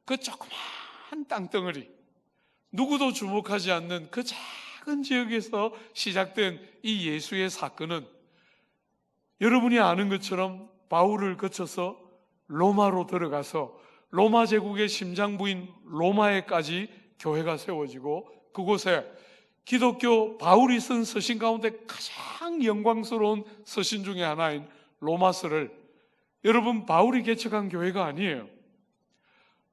그 조그만 땅덩어리, 누구도 주목하지 않는 그 작은 지역에서 시작된 이 예수의 사건은 여러분이 아는 것처럼 바울을 거쳐서 로마로 들어가서 로마 제국의 심장부인 로마에까지 교회가 세워지고 그곳에 기독교 바울이 쓴 서신 가운데 가장 영광스러운 서신 중에 하나인 로마서를 여러분 바울이 개척한 교회가 아니에요.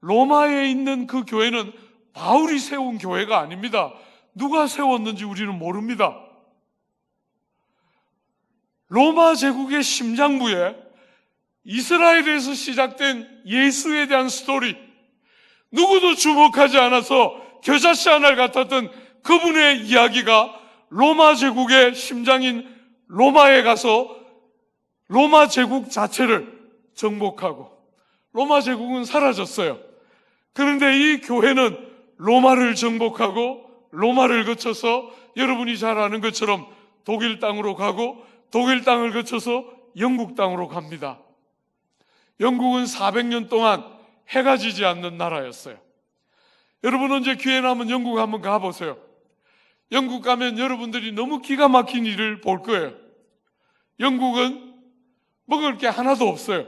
로마에 있는 그 교회는 바울이 세운 교회가 아닙니다. 누가 세웠는지 우리는 모릅니다. 로마 제국의 심장부에 이스라엘에서 시작된 예수에 대한 스토리, 누구도 주목하지 않아서 겨자씨 하나를 같았던 그분의 이야기가 로마 제국의 심장인 로마에 가서 로마 제국 자체를 정복하고 로마 제국은 사라졌어요. 그런데 이 교회는 로마를 정복하고 로마를 거쳐서 여러분이 잘 아는 것처럼 독일 땅으로 가고 독일 땅을 거쳐서 영국 땅으로 갑니다. 영국은 400년 동안 해가 지지 않는 나라였어요. 여러분 언제 기회 나면 영국 한번 가보세요. 영국 가면 여러분들이 너무 기가 막힌 일을 볼 거예요. 영국은 먹을 게 하나도 없어요.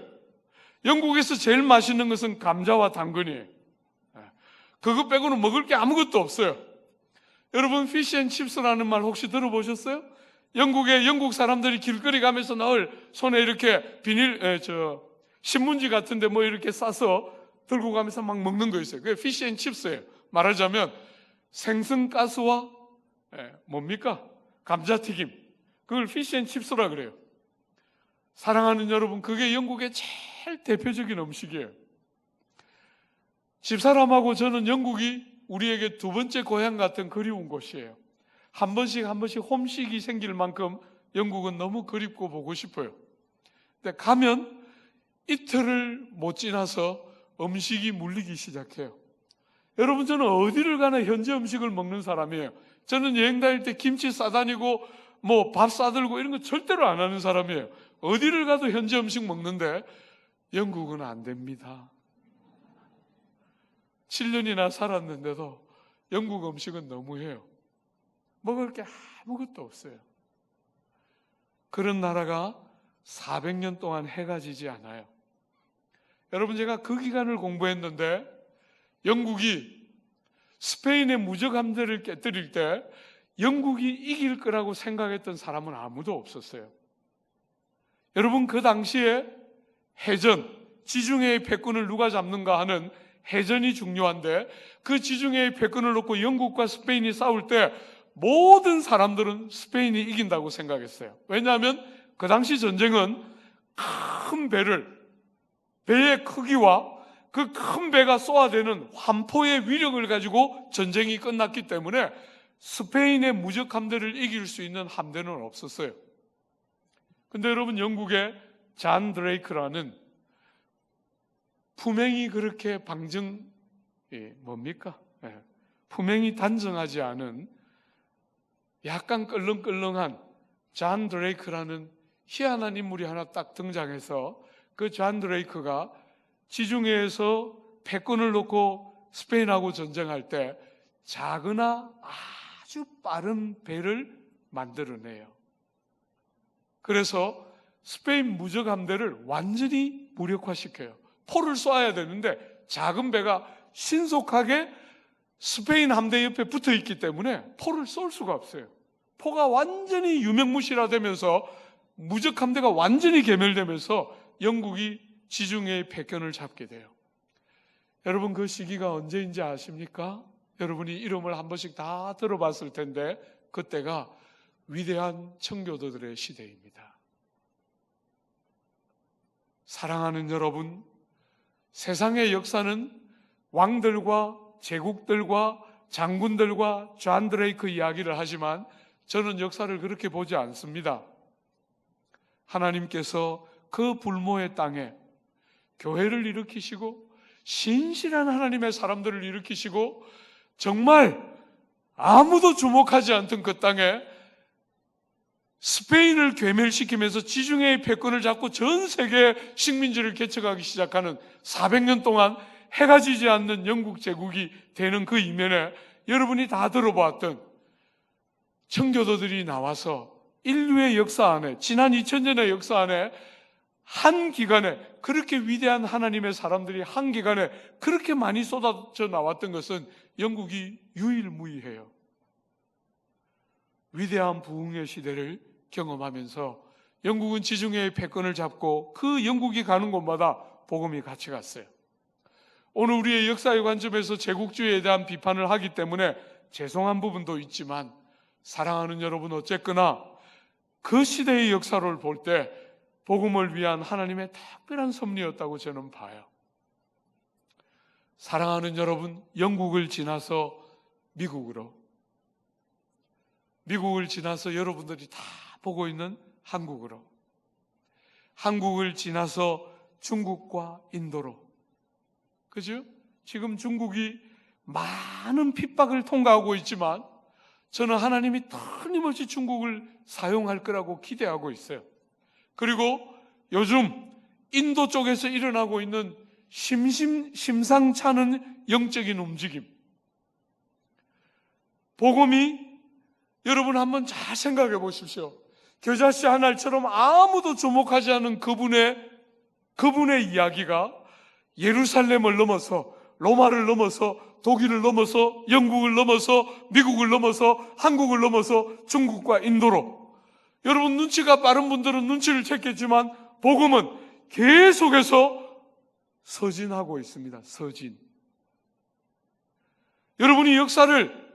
영국에서 제일 맛있는 것은 감자와 당근이에요. 그거 빼고는 먹을 게 아무것도 없어요. 여러분 피쉬앤칩스라는 말 혹시 들어보셨어요? 영국에 영국 사람들이 길거리 가면서 늘 손에 이렇게 신문지 같은데 뭐 이렇게 싸서 들고 가면서 막 먹는 거 있어요. 그게 피쉬앤칩스예요. 말하자면 생선가스와 뭡니까? 감자튀김. 그걸 피쉬앤칩스라 그래요. 사랑하는 여러분, 그게 영국의 제일 대표적인 음식이에요. 집사람하고 저는 영국이 우리에게 두 번째 고향 같은 그리운 곳이에요. 한 번씩 홈식이 생길 만큼 영국은 너무 그립고 보고 싶어요. 근데 가면 이틀을 못 지나서 음식이 물리기 시작해요. 여러분, 저는 어디를 가나 현지 음식을 먹는 사람이에요. 저는 여행 다닐 때 김치 싸다니고 뭐 밥 싸들고 이런 거 절대로 안 하는 사람이에요. 어디를 가도 현지 음식 먹는데 영국은 안 됩니다. 7년이나 살았는데도 영국 음식은 너무해요. 먹을 게 아무것도 없어요. 그런 나라가 400년 동안 해가 지지 않아요. 여러분, 제가 그 기간을 공부했는데 영국이 스페인의 무적 함대를 깨뜨릴 때 영국이 이길 거라고 생각했던 사람은 아무도 없었어요. 여러분, 그 당시에 해전, 지중해의 패권을 누가 잡는가 하는 해전이 중요한데 그 지중해의 패권을 놓고 영국과 스페인이 싸울 때 모든 사람들은 스페인이 이긴다고 생각했어요. 왜냐하면 그 당시 전쟁은 큰 배의 크기와 그 큰 배가 쏘아대는 환포의 위력을 가지고 전쟁이 끝났기 때문에 스페인의 무적 함대를 이길 수 있는 함대는 없었어요. 근데 여러분, 영국의 잔 드레이크라는 품행이 그렇게 품행이 단정하지 않은 약간 끌렁끌렁한 잔 드레이크라는 희한한 인물이 하나 딱 등장해서 그 잔 드레이크가 지중해에서 패권을 놓고 스페인하고 전쟁할 때 작으나 아주 빠른 배를 만들어내요. 그래서 스페인 무적 함대를 완전히 무력화시켜요. 포를 쏘아야 되는데 작은 배가 신속하게 스페인 함대 옆에 붙어 있기 때문에 포를 쏠 수가 없어요. 포가 완전히 유명무실화되면서 무적 함대가 완전히 괴멸되면서 영국이 지중해의 패권을 잡게 돼요. 여러분, 그 시기가 언제인지 아십니까? 여러분이 이름을 한 번씩 다 들어봤을 텐데 그때가 위대한 청교도들의 시대입니다. 사랑하는 여러분, 세상의 역사는 왕들과 제국들과 장군들과 존 드레이크 이야기를 하지만 저는 역사를 그렇게 보지 않습니다. 하나님께서 그 불모의 땅에 교회를 일으키시고 신실한 하나님의 사람들을 일으키시고 정말 아무도 주목하지 않던 그 땅에 스페인을 괴멸시키면서 지중해의 패권을 잡고 전 세계 식민지를 개척하기 시작하는 400년 동안 해가 지지 않는 영국 제국이 되는 그 이면에 여러분이 다 들어봤던 청교도들이 나와서 인류의 역사 안에, 지난 2000년의 역사 안에 한 기간에 그렇게 위대한 하나님의 사람들이 한 기간에 그렇게 많이 쏟아져 나왔던 것은 영국이 유일무이해요. 위대한 부흥의 시대를 경험하면서 영국은 지중해의 패권을 잡고 그 영국이 가는 곳마다 복음이 같이 갔어요. 오늘 우리의 역사의 관점에서 제국주의에 대한 비판을 하기 때문에 죄송한 부분도 있지만, 사랑하는 여러분, 어쨌거나 그 시대의 역사를 볼 때 복음을 위한 하나님의 특별한 섭리였다고 저는 봐요. 사랑하는 여러분, 영국을 지나서 미국으로, 미국을 지나서 여러분들이 다 보고 있는 한국으로, 한국을 지나서 중국과 인도로, 그죠? 지금 중국이 많은 핍박을 통과하고 있지만 저는 하나님이 끊임없이 중국을 사용할 거라고 기대하고 있어요. 그리고 요즘 인도 쪽에서 일어나고 있는 심상찮은 영적인 움직임, 복음이, 여러분 한번 잘 생각해 보십시오. 겨자씨 한 알처럼 아무도 주목하지 않은 그분의 이야기가 예루살렘을 넘어서, 로마를 넘어서, 독일을 넘어서, 영국을 넘어서, 미국을 넘어서, 한국을 넘어서 중국과 인도로, 여러분 눈치가 빠른 분들은 눈치를 챘겠지만 복음은 계속해서 서진하고 있습니다. 서진. 여러분이 역사를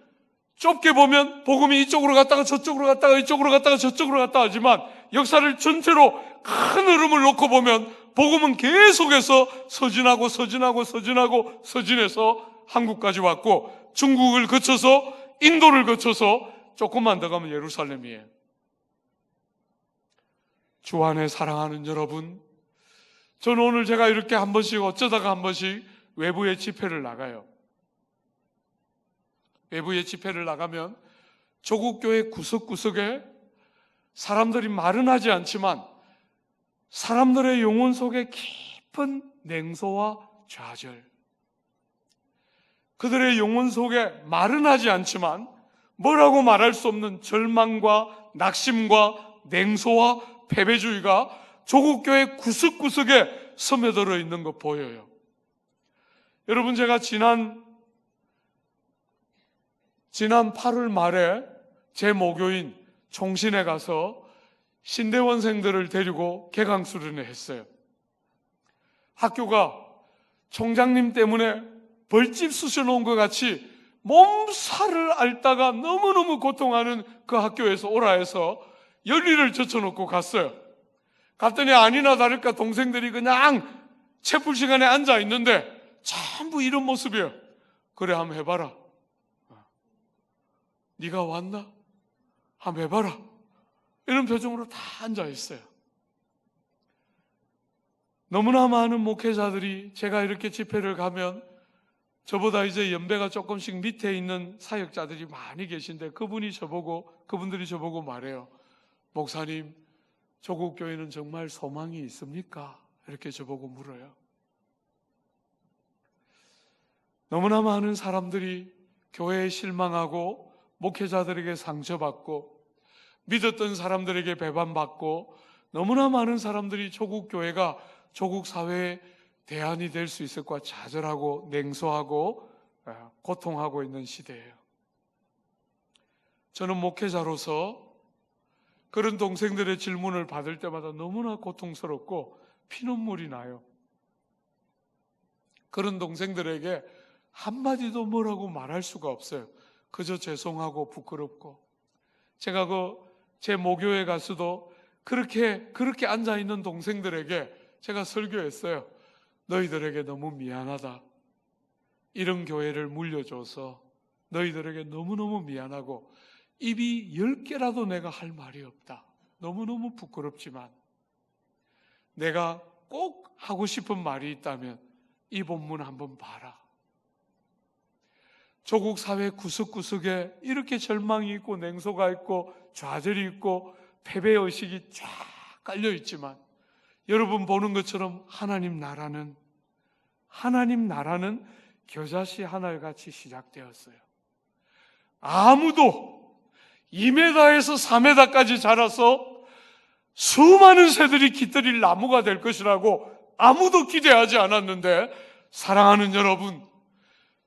좁게 보면 복음이 이쪽으로 갔다가 저쪽으로 갔다가 이쪽으로 갔다가 저쪽으로 갔다 하지만, 역사를 전체로 큰 흐름을 놓고 보면 복음은 계속해서 서진하고 서진하고 서진하고 서진해서 한국까지 왔고, 중국을 거쳐서 인도를 거쳐서 조금만 더 가면 예루살렘이에요. 주 안에 사랑하는 여러분, 저는 오늘 제가 이렇게 한 번씩, 어쩌다가 한 번씩 외부의 집회를 나가요. 외부의 집회를 나가면 조국교회 구석구석에 사람들이 말은 하지 않지만 사람들의 영혼 속에 깊은 냉소와 좌절, 그들의 영혼 속에 말은 하지 않지만 뭐라고 말할 수 없는 절망과 낙심과 냉소와 패배주의가 조국교회 구석구석에 스며들어 있는 거 보여요. 여러분, 제가 지난 8월 말에 제 모교인 총신에 가서 신대원생들을 데리고 개강 수련회 했어요. 학교가 총장님 때문에 벌집 쑤셔놓은 것 같이 몸살을 앓다가 너무너무 고통하는 그 학교에서 오라 해서 열리를 젖혀놓고 갔어요. 갔더니 아니나 다를까 동생들이 그냥 채플 시간에 앉아 있는데 전부 이런 모습이에요. 그래, 한번 해봐라. 네가 왔나? 한번 해봐라. 이런 표정으로 다 앉아 있어요. 너무나 많은 목회자들이, 제가 이렇게 집회를 가면 저보다 이제 연배가 조금씩 밑에 있는 사역자들이 많이 계신데 그분들이 저보고 말해요. 목사님, 조국교회는 정말 소망이 있습니까? 이렇게 저보고 물어요. 너무나 많은 사람들이 교회에 실망하고 목회자들에게 상처받고 믿었던 사람들에게 배반받고, 너무나 많은 사람들이 조국교회가 조국 사회의 대안이 될 수 있을까 좌절하고 냉소하고 고통하고 있는 시대예요. 저는 목회자로서 그런 동생들의 질문을 받을 때마다 너무나 고통스럽고 피눈물이 나요. 그런 동생들에게 한마디도 뭐라고 말할 수가 없어요. 그저 죄송하고 부끄럽고. 제가 제 모교에 가서도 그렇게 앉아있는 동생들에게 제가 설교했어요. 너희들에게 너무 미안하다. 이런 교회를 물려줘서 너희들에게 너무너무 미안하고 입이 10개라도 내가 할 말이 없다. 너무너무 부끄럽지만 내가 꼭 하고 싶은 말이 있다면 이 본문 한번 봐라. 조국 사회 구석구석에 이렇게 절망이 있고 냉소가 있고 좌절이 있고 패배의식이 쫙 깔려 있지만, 여러분 보는 것처럼 하나님 나라는 겨자씨 한 알같이 시작되었어요. 아무도 2m에서 4m까지 자라서 수많은 새들이 깃들일 나무가 될 것이라고 아무도 기대하지 않았는데, 사랑하는 여러분,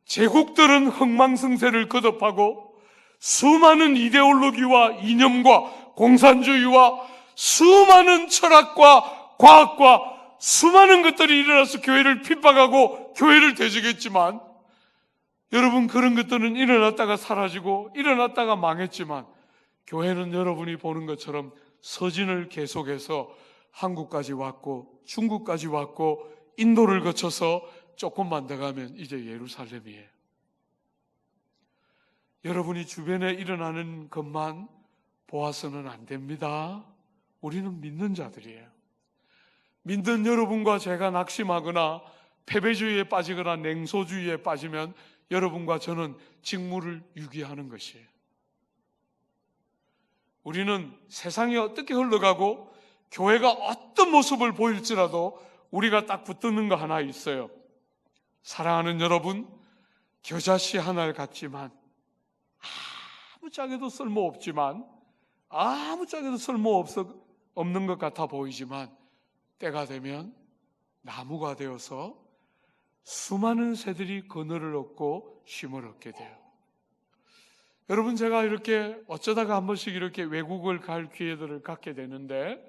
제국들은 흥망성쇠를 거듭하고 수많은 이데올로기와 이념과 공산주의와 수많은 철학과 과학과 수많은 것들이 일어나서 교회를 핍박하고 교회를 대적했지만, 여러분, 그런 것들은 일어났다가 사라지고 일어났다가 망했지만, 교회는 여러분이 보는 것처럼 서진을 계속해서 한국까지 왔고 중국까지 왔고 인도를 거쳐서 조금만 더 가면 이제 예루살렘이에요. 여러분이 주변에 일어나는 것만 보아서는 안 됩니다. 우리는 믿는 자들이에요. 믿는 여러분과 제가 낙심하거나 패배주의에 빠지거나 냉소주의에 빠지면 여러분과 저는 직무를 유기하는 것이에요. 우리는 세상이 어떻게 흘러가고 교회가 어떤 모습을 보일지라도 우리가 딱 붙드는 거 하나 있어요. 사랑하는 여러분, 겨자씨 하나를 같지만, 아무짝에도 쓸모없지만, 아무짝에도 쓸모없는 것 같아 보이지만, 때가 되면 나무가 되어서 수많은 새들이 그늘을 얻고 쉼을 얻게 돼요. 여러분, 제가 이렇게 어쩌다가 한 번씩 이렇게 외국을 갈 기회들을 갖게 되는데,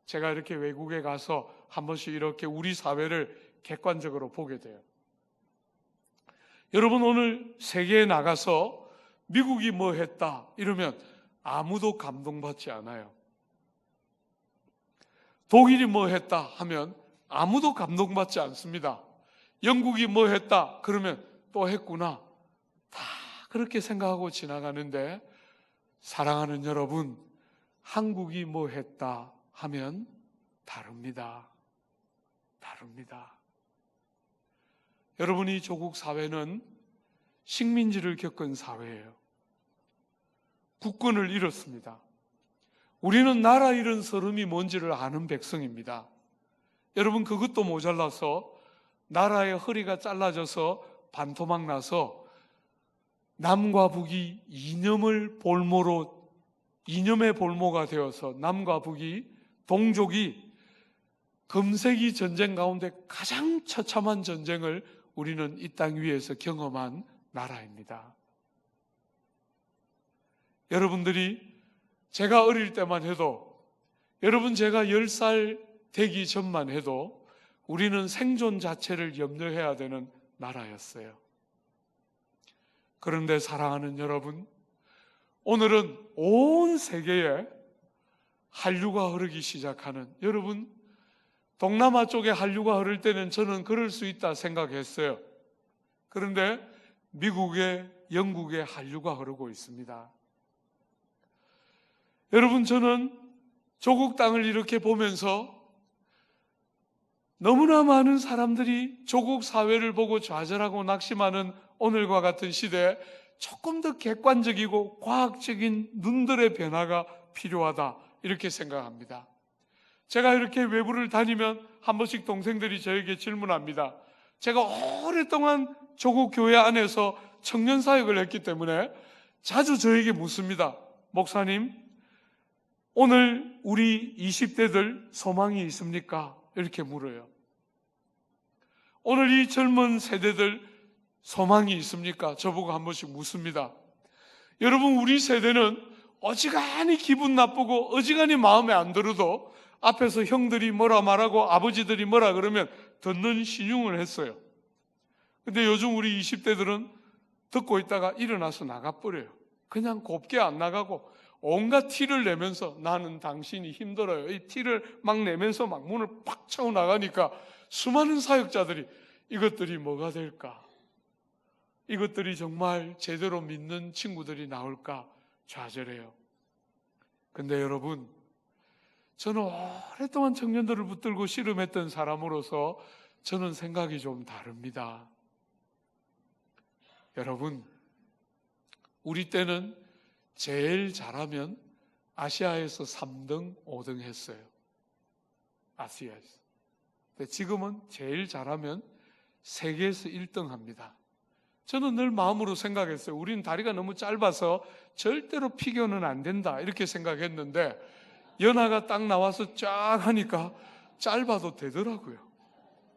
제가 이렇게 외국에 가서 한 번씩 이렇게 우리 사회를 객관적으로 보게 돼요. 여러분, 오늘 세계에 나가서 미국이 뭐 했다 이러면 아무도 감동받지 않아요. 독일이 뭐 했다 하면 아무도 감동받지 않습니다. 영국이 뭐 했다 그러면 또 했구나, 다 그렇게 생각하고 지나가는데, 사랑하는 여러분, 한국이 뭐 했다 하면 다릅니다. 다릅니다. 여러분이 조국 사회는 식민지를 겪은 사회예요. 국권을 잃었습니다. 우리는 나라 잃은 서름이 뭔지를 아는 백성입니다. 여러분, 그것도 모자라서 나라의 허리가 잘라져서 반토막 나서 남과 북이 이념의 볼모가 되어서 남과 북이, 동족이 금세기 전쟁 가운데 가장 처참한 전쟁을 우리는 이 땅 위에서 경험한 나라입니다. 여러분들이, 제가 어릴 때만 해도, 여러분 제가 10살 되기 전만 해도 우리는 생존 자체를 염려해야 되는 나라였어요. 그런데 사랑하는 여러분, 오늘은 온 세계에 한류가 흐르기 시작하는, 여러분, 동남아 쪽에 한류가 흐를 때는 저는 그럴 수 있다 생각했어요. 그런데 미국에, 영국에 한류가 흐르고 있습니다. 여러분, 저는 조국 땅을 이렇게 보면서 너무나 많은 사람들이 조국 사회를 보고 좌절하고 낙심하는 오늘과 같은 시대에 조금 더 객관적이고 과학적인 눈들의 변화가 필요하다, 이렇게 생각합니다. 제가 이렇게 외부를 다니면 한 번씩 동생들이 저에게 질문합니다. 제가 오랫동안 조국 교회 안에서 청년 사역을 했기 때문에 자주 저에게 묻습니다. 목사님, 오늘 우리 20대들 소망이 있습니까? 이렇게 물어요. 오늘 이 젊은 세대들 소망이 있습니까? 저보고 한 번씩 묻습니다. 여러분, 우리 세대는 어지간히 기분 나쁘고 어지간히 마음에 안 들어도 앞에서 형들이 뭐라 말하고 아버지들이 뭐라 그러면 듣는 신용을 했어요. 근데 요즘 우리 20대들은 듣고 있다가 일어나서 나가버려요. 그냥 곱게 안 나가고 온갖 티를 내면서, 나는 당신이 힘들어요, 이 티를 막 내면서 막 문을 팍 차고 나가니까 수많은 사역자들이 이것들이 뭐가 될까? 이것들이 정말 제대로 믿는 친구들이 나올까 좌절해요. 근데 여러분, 저는 오랫동안 청년들을 붙들고 씨름했던 사람으로서 저는 생각이 좀 다릅니다. 여러분, 우리 때는 제일 잘하면 아시아에서 3등, 5등 했어요. 아시아에서. 근데 지금은 제일 잘하면 세계에서 1등 합니다. 저는 늘 마음으로 생각했어요. 우리는 다리가 너무 짧아서 절대로 피겨는 안 된다 이렇게 생각했는데 연하가 딱 나와서 쫙 하니까 짧아도 되더라고요.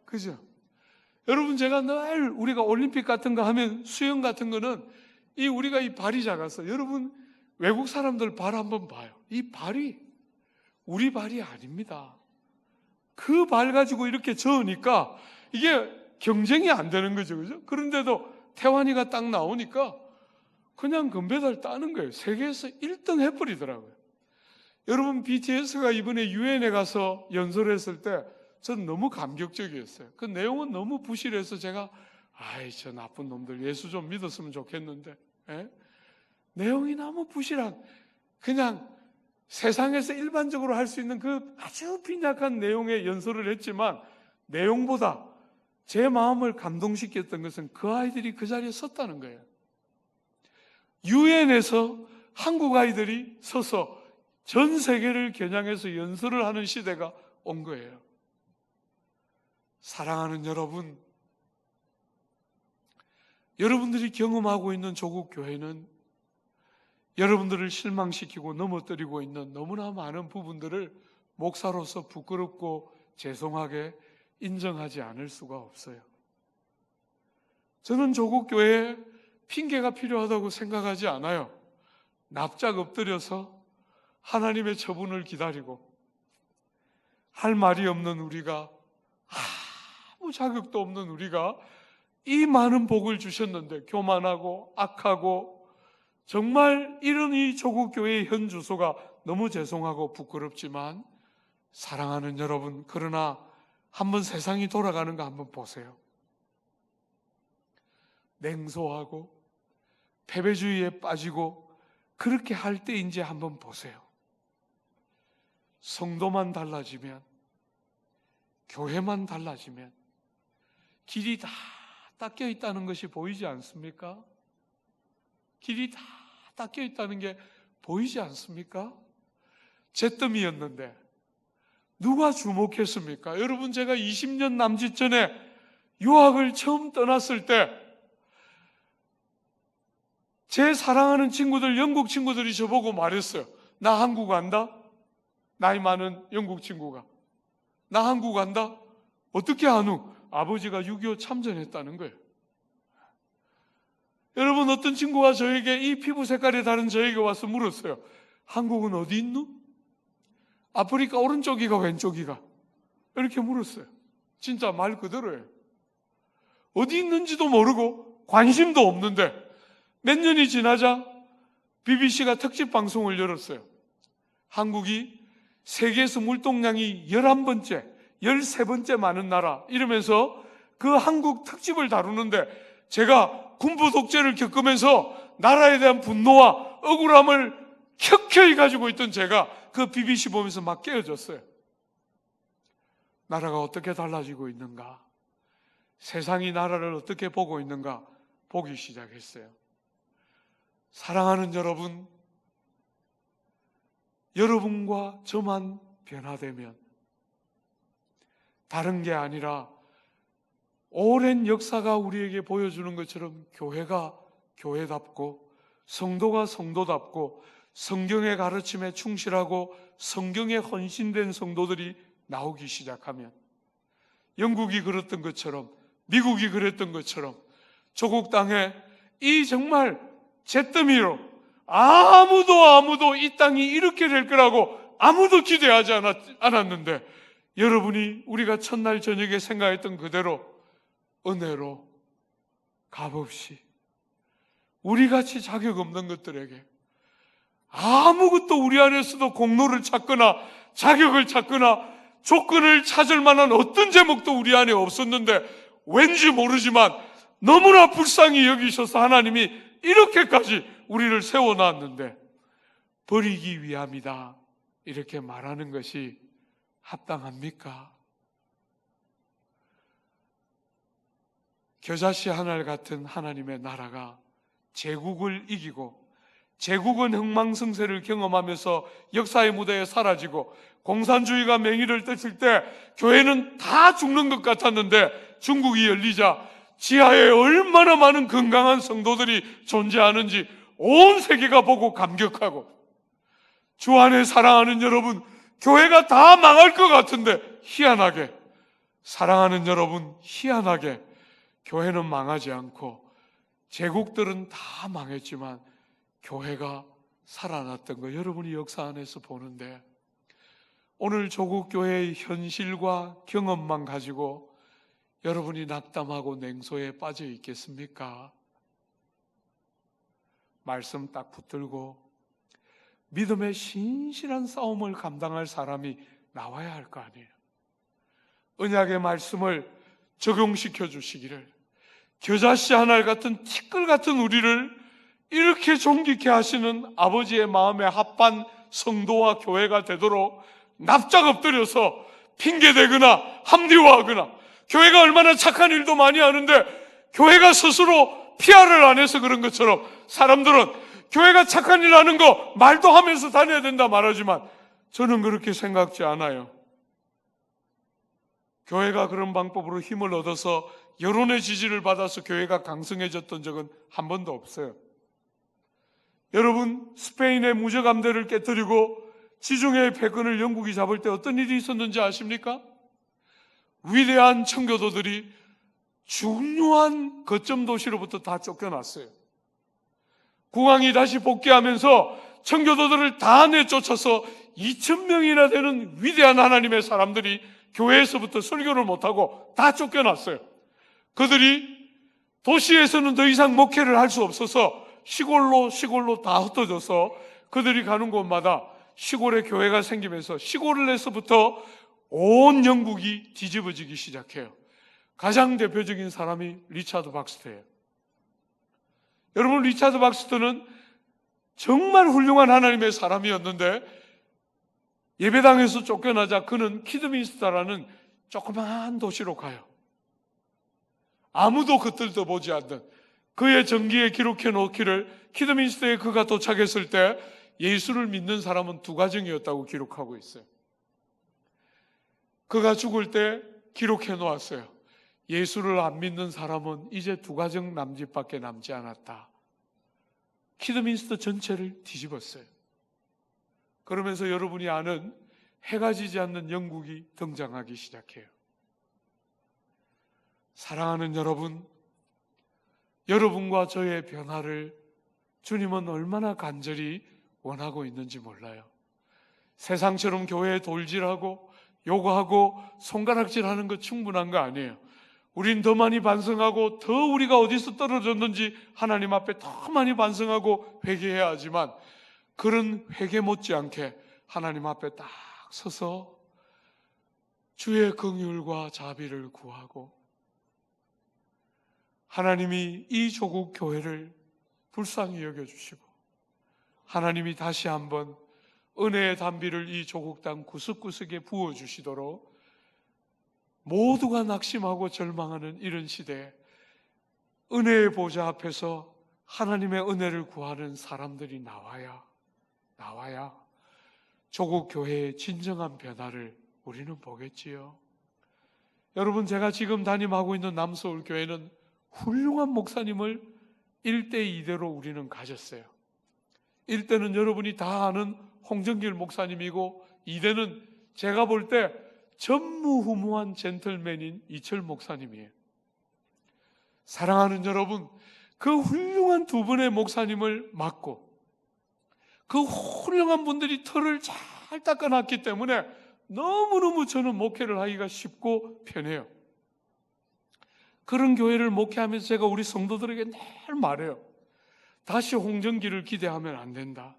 그죠? 여러분, 제가 늘 우리가 올림픽 같은 거 하면 수영 같은 거는 우리가 이 발이 작아서, 여러분 외국 사람들 발 한번 봐요. 이 발이 우리 발이 아닙니다. 그 발 가지고 이렇게 저으니까 이게 경쟁이 안 되는 거죠. 그죠? 그런데도 태환이가 딱 나오니까 그냥 금메달 따는 거예요. 세계에서 1등 해버리더라고요. 여러분, BTS가 이번에 유엔에 가서 연설했을 때 전 너무 감격적이었어요. 그 내용은 너무 부실해서 제가 저 나쁜 놈들 예수 좀 믿었으면 좋겠는데, 내용이 너무 부실한, 그냥 세상에서 일반적으로 할 수 있는 그 아주 빈약한 내용의 연설을 했지만, 내용보다 제 마음을 감동시켰던 것은 그 아이들이 그 자리에 섰다는 거예요. 유엔에서 한국 아이들이 서서 전 세계를 겨냥해서 연설을 하는 시대가 온 거예요. 사랑하는 여러분, 여러분들이 경험하고 있는 조국 교회는 여러분들을 실망시키고 넘어뜨리고 있는 너무나 많은 부분들을 목사로서 부끄럽고 죄송하게 인정하지 않을 수가 없어요. 저는 조국 교회에 핑계가 필요하다고 생각하지 않아요. 납작 엎드려서 하나님의 처분을 기다리고, 할 말이 없는 우리가, 아무 자격도 없는 우리가 이 많은 복을 주셨는데 교만하고 악하고, 정말 이런 이 조국 교회의 현 주소가 너무 죄송하고 부끄럽지만, 사랑하는 여러분, 그러나 한번 세상이 돌아가는 거 한번 보세요. 냉소하고 패배주의에 빠지고 그렇게 할 때인지 한번 보세요. 성도만 달라지면, 교회만 달라지면 길이 다 닦여 있다는 것이 보이지 않습니까? 길이 다 닦여 있다는 게 보이지 않습니까? 잿더미였는데 누가 주목했습니까? 여러분, 제가 20년 남짓 전에 유학을 처음 떠났을 때 제 사랑하는 친구들, 영국 친구들이 저보고 말했어요. 나 한국 간다? 나이 많은 영국 친구가. 나 한국 간다? 어떻게 아누? 아버지가 6.25 참전했다는 거예요. 여러분, 어떤 친구가 저에게, 이 피부 색깔이 다른 저에게 와서 물었어요. 한국은 어디 있누? 아프리카 오른쪽이가 왼쪽이가? 이렇게 물었어요. 진짜 말 그대로예요. 어디 있는지도 모르고 관심도 없는데 몇 년이 지나자 BBC가 특집 방송을 열었어요. 한국이 세계에서 물동량이 11번째, 13번째 많은 나라 이러면서 그 한국 특집을 다루는데, 제가 군부 독재를 겪으면서 나라에 대한 분노와 억울함을 켜켜이 가지고 있던 제가 그 BBC 보면서 막 깨어졌어요. 나라가 어떻게 달라지고 있는가, 세상이 나라를 어떻게 보고 있는가 보기 시작했어요. 사랑하는 여러분, 여러분과 저만 변화되면, 다른 게 아니라 오랜 역사가 우리에게 보여주는 것처럼 교회가 교회답고 성도가 성도답고 성경의 가르침에 충실하고 성경에 헌신된 성도들이 나오기 시작하면, 영국이 그랬던 것처럼, 미국이 그랬던 것처럼, 조국 땅에 이 정말 잿더미로 아무도 이 땅이 이렇게 될 거라고 아무도 기대하지 않았는데, 여러분이 우리가 첫날 저녁에 생각했던 그대로 은혜로 값없이 우리같이 자격 없는 것들에게 아무것도 우리 안에서도 공로를 찾거나 자격을 찾거나 조건을 찾을 만한 어떤 제목도 우리 안에 없었는데, 왠지 모르지만 너무나 불쌍히 여기셔서 하나님이 이렇게까지 우리를 세워놨는데 버리기 위함이다 이렇게 말하는 것이 합당합니까? 겨자씨 하늘 같은 하나님의 나라가 제국을 이기고, 제국은 흥망성쇠를 경험하면서 역사의 무대에 사라지고, 공산주의가 맹위를 떴을 때 교회는 다 죽는 것 같았는데 중국이 열리자 지하에 얼마나 많은 건강한 성도들이 존재하는지 온 세계가 보고 감격하고, 주 안에 사랑하는 여러분, 교회가 다 망할 것 같은데 희한하게, 사랑하는 여러분, 희한하게 교회는 망하지 않고 제국들은 다 망했지만 교회가 살아났던 거 여러분이 역사 안에서 보는데, 오늘 조국 교회의 현실과 경험만 가지고 여러분이 낙담하고 냉소에 빠져 있겠습니까? 말씀 딱 붙들고 믿음의 신실한 싸움을 감당할 사람이 나와야 할 거 아니에요. 언약의 말씀을 적용시켜 주시기를, 겨자씨 한 알 같은 티끌 같은 우리를 이렇게 존귀케 하시는 아버지의 마음에 합한 성도와 교회가 되도록 납작 엎드려서 핑계대거나 합리화하거나, 교회가 얼마나 착한 일도 많이 하는데 교회가 스스로 PR을 안 해서 그런 것처럼 사람들은 교회가 착한 일 하는 거 말도 하면서 다녀야 된다 말하지만, 저는 그렇게 생각지 않아요. 교회가 그런 방법으로 힘을 얻어서 여론의 지지를 받아서 교회가 강성해졌던 적은 한 번도 없어요. 여러분, 스페인의 무적함대를 깨뜨리고 지중해의 패권을 영국이 잡을 때 어떤 일이 있었는지 아십니까? 위대한 청교도들이 중요한 거점 도시로부터 다 쫓겨났어요. 국왕이 다시 복귀하면서 청교도들을 다 내쫓아서 2,000명이나 되는 위대한 하나님의 사람들이 교회에서부터 설교를 못하고 다 쫓겨났어요. 그들이 도시에서는 더 이상 목회를 할 수 없어서 시골로 다 흩어져서 그들이 가는 곳마다 시골에 교회가 생기면서 시골에서부터 온 영국이 뒤집어지기 시작해요. 가장 대표적인 사람이 리차드 박스터예요. 여러분, 리차드 박스터는 정말 훌륭한 하나님의 사람이었는데 예배당에서 쫓겨나자 그는 키드민스터라는 조그마한 도시로 가요. 아무도 겉들도 보지 않는, 그의 전기에 기록해 놓기를 키드민스터에 그가 도착했을 때 예수를 믿는 사람은 2가정이었다고 기록하고 있어요. 그가 죽을 때 기록해 놓았어요. 예수를 안 믿는 사람은 이제 2가정 남짓밖에 남지 않았다. 키드민스터 전체를 뒤집었어요. 그러면서 여러분이 아는 해가 지지 않는 영국이 등장하기 시작해요. 사랑하는 여러분, 여러분과 저의 변화를 주님은 얼마나 간절히 원하고 있는지 몰라요. 세상처럼 교회에 돌질하고 요구하고 손가락질하는 거 충분한 거 아니에요. 우린 더 많이 반성하고 더 우리가 어디서 떨어졌는지 하나님 앞에 더 많이 반성하고 회개해야 하지만, 그런 회개 못지않게 하나님 앞에 딱 서서 주의 긍휼과 자비를 구하고, 하나님이 이 조국 교회를 불쌍히 여겨주시고 하나님이 다시 한번 은혜의 단비를 이 조국 땅 구석구석에 부어주시도록, 모두가 낙심하고 절망하는 이런 시대에 은혜의 보좌 앞에서 하나님의 은혜를 구하는 사람들이 나와야 조국 교회의 진정한 변화를 우리는 보겠지요. 여러분, 제가 지금 담임하고 있는 남서울교회는 훌륭한 목사님을 1대 2대로 우리는 가졌어요. 1대는 여러분이 다 아는 홍정길 목사님이고, 2대는 제가 볼 때 전무후무한 젠틀맨인 이철 목사님이에요. 사랑하는 여러분, 그 훌륭한 2분의 목사님을 맡고 그 훌륭한 분들이 털을 잘 닦아놨기 때문에 너무너무 저는 목회를 하기가 쉽고 편해요. 그런 교회를 목회하면서 제가 우리 성도들에게 늘 말해요. 다시 홍정기를 기대하면 안 된다.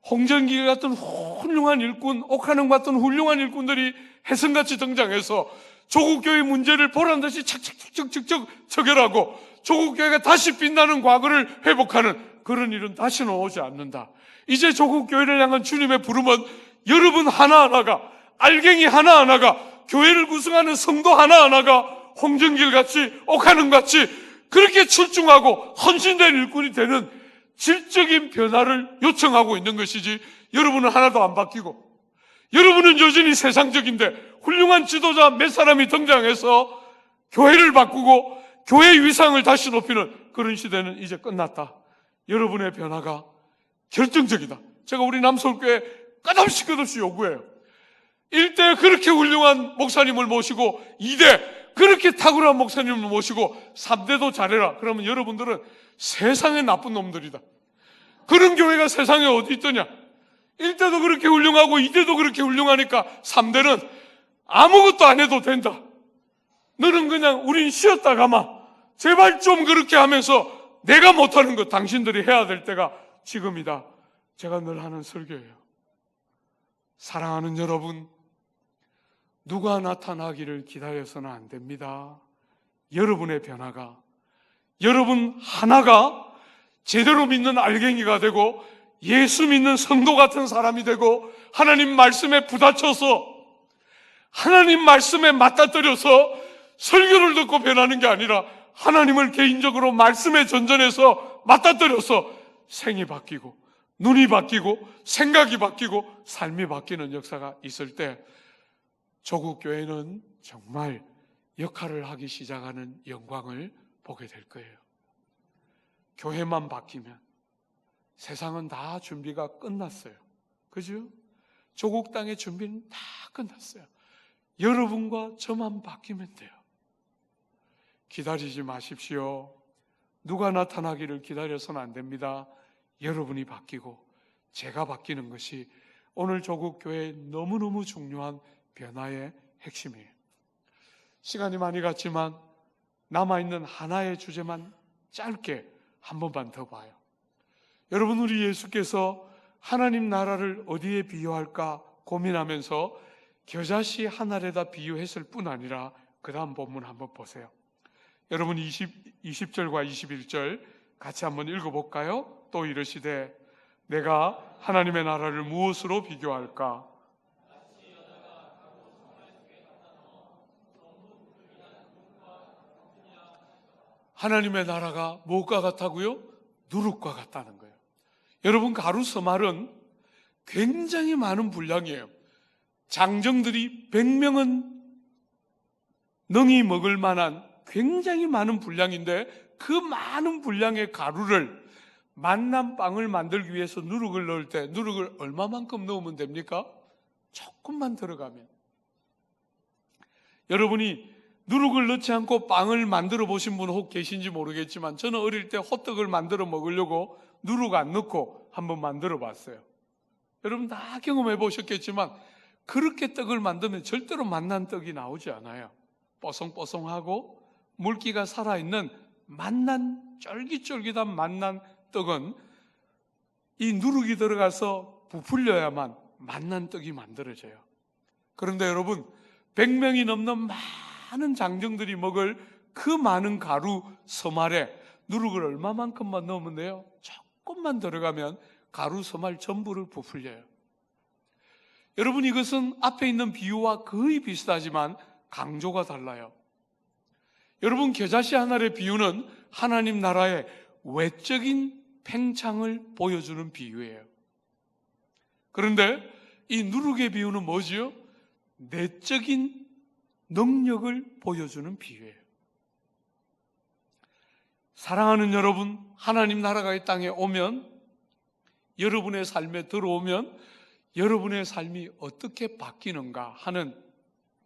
홍정기 같은 훌륭한 일꾼, 옥한영 같은 훌륭한 일꾼들이 혜성같이 등장해서 조국교회 문제를 보란듯이 착착착착착 처결하고 조국교회가 다시 빛나는 과거를 회복하는 그런 일은 다시는 오지 않는다. 이제 조국교회를 향한 주님의 부름은 여러분 하나하나가, 알갱이 하나하나가, 교회를 구성하는 성도 하나하나가 홍정길같이 옥한영같이 그렇게 출중하고 헌신된 일꾼이 되는 질적인 변화를 요청하고 있는 것이지, 여러분은 하나도 안 바뀌고 여러분은 여전히 세상적인데 훌륭한 지도자 몇 사람이 등장해서 교회를 바꾸고 교회 위상을 다시 높이는 그런 시대는 이제 끝났다. 여러분의 변화가 결정적이다. 제가 우리 남서울교회 끝없이 요구해요. 1대 그렇게 훌륭한 목사님을 모시고 2대 그렇게 탁월한 목사님을 모시고 3대도 잘해라. 그러면 여러분들은 세상에 나쁜 놈들이다. 그런 교회가 세상에 어디 있더냐? 1대도 그렇게 훌륭하고 2대도 그렇게 훌륭하니까 3대는 아무것도 안 해도 된다. 너는 그냥 우린 쉬었다 가마. 제발 좀 그렇게 하면서 내가 못하는 거 당신들이 해야 될 때가 지금이다. 제가 늘 하는 설교예요. 사랑하는 여러분, 누가 나타나기를 기다려서는 안 됩니다. 여러분의 변화가, 여러분 하나가 제대로 믿는 알갱이가 되고 예수 믿는 성도 같은 사람이 되고 하나님 말씀에 부딪혀서 하나님 말씀에 맞닥뜨려서 설교를 듣고 변하는 게 아니라 하나님을 개인적으로 말씀에 전전해서 맞닥뜨려서 생이 바뀌고 눈이 바뀌고 생각이 바뀌고 삶이 바뀌는 역사가 있을 때 조국 교회는 정말 역할을 하기 시작하는 영광을 보게 될 거예요. 교회만 바뀌면 세상은 다 준비가 끝났어요. 그죠? 조국 땅의 준비는 다 끝났어요. 여러분과 저만 바뀌면 돼요. 기다리지 마십시오. 누가 나타나기를 기다려서는 안 됩니다. 여러분이 바뀌고 제가 바뀌는 것이 오늘 조국 교회의 너무너무 중요한 변화의 핵심이에요. 시간이 많이 갔지만 남아있는 하나의 주제만 짧게 한 번만 더 봐요. 여러분, 우리 예수께서 하나님 나라를 어디에 비유할까 고민하면서 겨자씨 한 알에다 비유했을 뿐 아니라 그 다음 본문 한번 보세요. 여러분 20절과 21절 같이 한번 읽어볼까요? 또 이르시되 내가 하나님의 나라를 무엇으로 비교할까? 하나님의 나라가 무엇과 같다고요? 누룩과 같다는 거예요. 여러분, 가루 서말은 굉장히 많은 분량이에요. 장정들이 100명은 능히 먹을 만한 굉장히 많은 분량인데 그 많은 분량의 가루를 만난 빵을 만들기 위해서 누룩을 넣을 때 누룩을 얼마만큼 넣으면 됩니까? 조금만 들어가면. 여러분이 누룩을 넣지 않고 빵을 만들어 보신 분 혹 계신지 모르겠지만 저는 어릴 때 호떡을 만들어 먹으려고 누룩 안 넣고 한번 만들어 봤어요. 여러분 다 경험해 보셨겠지만 그렇게 떡을 만들면 절대로 맛난 떡이 나오지 않아요. 뽀송뽀송하고 물기가 살아있는 맛난 쫄깃쫄깃한 맛난 떡은 이 누룩이 들어가서 부풀려야만 맛난 떡이 만들어져요. 그런데 여러분 100명이 넘는 많은 장정들이 먹을 그 많은 가루 서말에 누룩을 얼마만큼만 넣으면 돼요? 조금만 들어가면 가루 서말 전부를 부풀려요. 여러분, 이것은 앞에 있는 비유와 거의 비슷하지만 강조가 달라요. 여러분, 겨자씨 한 알의 비유는 하나님 나라의 외적인 팽창을 보여주는 비유예요. 그런데 이 누룩의 비유는 뭐지요? 내적인 능력을 보여주는 비유예요. 사랑하는 여러분, 하나님 나라가 이 땅에 오면, 여러분의 삶에 들어오면 여러분의 삶이 어떻게 바뀌는가 하는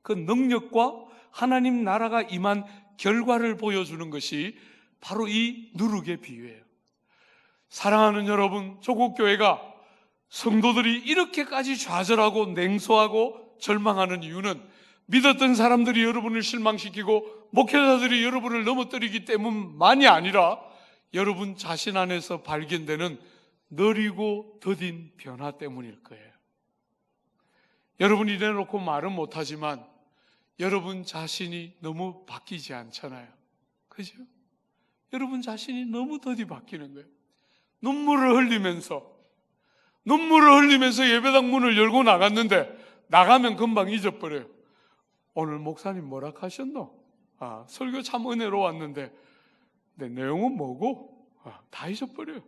그 능력과 하나님 나라가 임한 결과를 보여주는 것이 바로 이 누룩의 비유예요. 사랑하는 여러분, 조국교회가 성도들이 이렇게까지 좌절하고 냉소하고 절망하는 이유는 믿었던 사람들이 여러분을 실망시키고 목회자들이 여러분을 넘어뜨리기 때문만이 아니라 여러분 자신 안에서 발견되는 느리고 더딘 변화 때문일 거예요. 여러분이 이래놓고 말은 못하지만 여러분 자신이 너무 바뀌지 않잖아요. 그죠? 여러분 자신이 너무 더디 바뀌는 거예요. 눈물을 흘리면서 예배당 문을 열고 나갔는데 나가면 금방 잊어버려요. 오늘 목사님 뭐라 하셨노? 설교 참 은혜로웠는데 내 내용은 뭐고? 다 잊어버려요.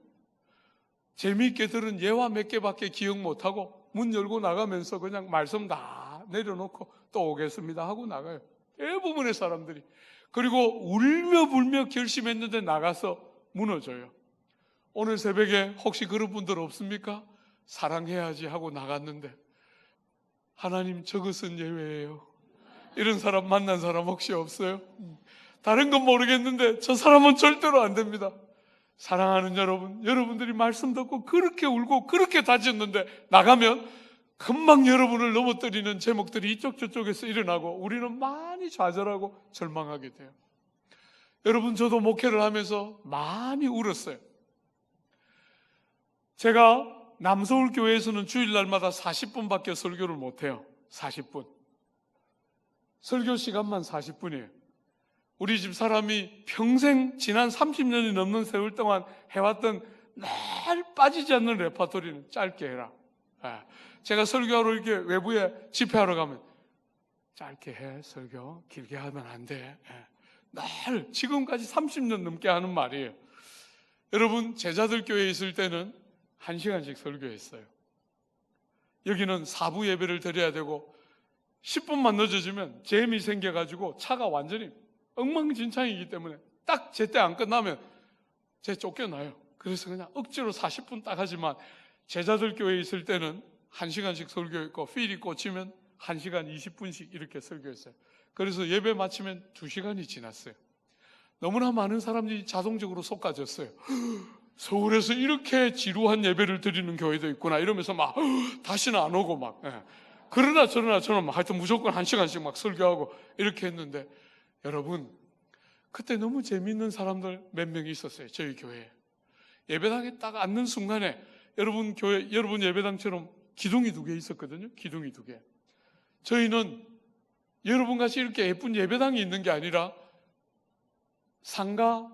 재미있게 들은 예화 몇 개밖에 기억 못하고 문 열고 나가면서 그냥 말씀 다 내려놓고 또 오겠습니다 하고 나가요. 대부분의 사람들이. 그리고 울며 불며 결심했는데 나가서 무너져요. 오늘 새벽에 혹시 그런 분들 없습니까? 사랑해야지 하고 나갔는데 하나님 저것은 예외예요. 이런 사람 만난 사람 혹시 없어요? 다른 건 모르겠는데 저 사람은 절대로 안 됩니다. 사랑하는 여러분, 여러분들이 말씀 듣고 그렇게 울고 그렇게 다졌는데 나가면 금방 여러분을 넘어뜨리는 제목들이 이쪽 저쪽에서 일어나고 우리는 많이 좌절하고 절망하게 돼요. 여러분, 저도 목회를 하면서 많이 울었어요. 제가 남서울 교회에서는 주일날마다 40분밖에 설교를 못해요. 40분. 설교 시간만 40분이에요. 우리 집 사람이 평생 지난 30년이 넘는 세월 동안 해왔던 늘 빠지지 않는 레퍼토리는 짧게 해라. 제가 설교하러 이렇게 외부에 집회하러 가면 짧게 해, 설교. 길게 하면 안 돼. 늘 지금까지 30년 넘게 하는 말이에요. 여러분, 제자들 교회에 있을 때는 1시간씩 설교했어요. 여기는 4부 예배를 드려야 되고 10분만 늦어지면 잼이 생겨가지고 차가 완전히 엉망진창이기 때문에 딱 제때 안 끝나면 제 쫓겨나요. 그래서 그냥 억지로 40분 딱 하지만 제자들 교회에 있을 때는 1시간씩 설교했고 필이 꽂히면 1시간 20분씩 이렇게 설교했어요. 그래서 예배 마치면 2시간이 지났어요. 너무나 많은 사람들이 자동적으로 쏟아졌어요. 서울에서 이렇게 지루한 예배를 드리는 교회도 있구나 이러면서 막 다시는 안 오고 막 그러나 저는 막 하여튼 무조건 1시간씩 막 설교하고 이렇게 했는데 여러분, 그때 너무 재미있는 사람들 몇 명이 있었어요. 저희 교회에. 예배당에 딱 앉는 순간에 여러분 예배당처럼 기둥이 2개 있었거든요. 기둥이 2개. 저희는 여러분같이 이렇게 예쁜 예배당이 있는 게 아니라 상가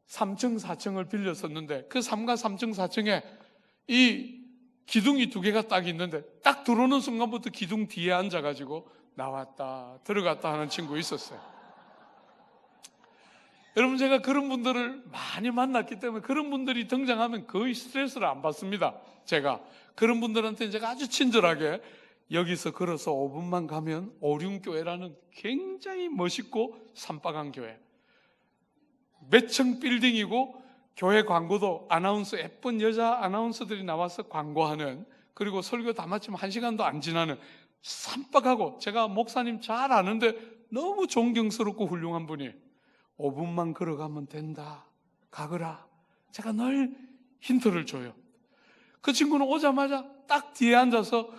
3층, 4층을 빌렸었는데 그 상가 3층, 4층에 이 기둥이 2개가 딱 있는데 딱 들어오는 순간부터 기둥 뒤에 앉아가지고 나왔다 들어갔다 하는 친구 있었어요. 여러분, 제가 그런 분들을 많이 만났기 때문에 그런 분들이 등장하면 거의 스트레스를 안 받습니다. 제가 그런 분들한테 제가 아주 친절하게 여기서 걸어서 5분만 가면 오륜교회라는 굉장히 멋있고 산박한 교회, 몇 층 빌딩이고 교회 광고도 아나운서 예쁜 여자 아나운서들이 나와서 광고하는, 그리고 설교 다 마치면 1시간도 안 지나는 산박하고 제가 목사님 잘 아는데 너무 존경스럽고 훌륭한 분이에요. 5분만 걸어가면 된다, 가거라. 제가 늘 힌트를 줘요. 그 친구는 오자마자 딱 뒤에 앉아서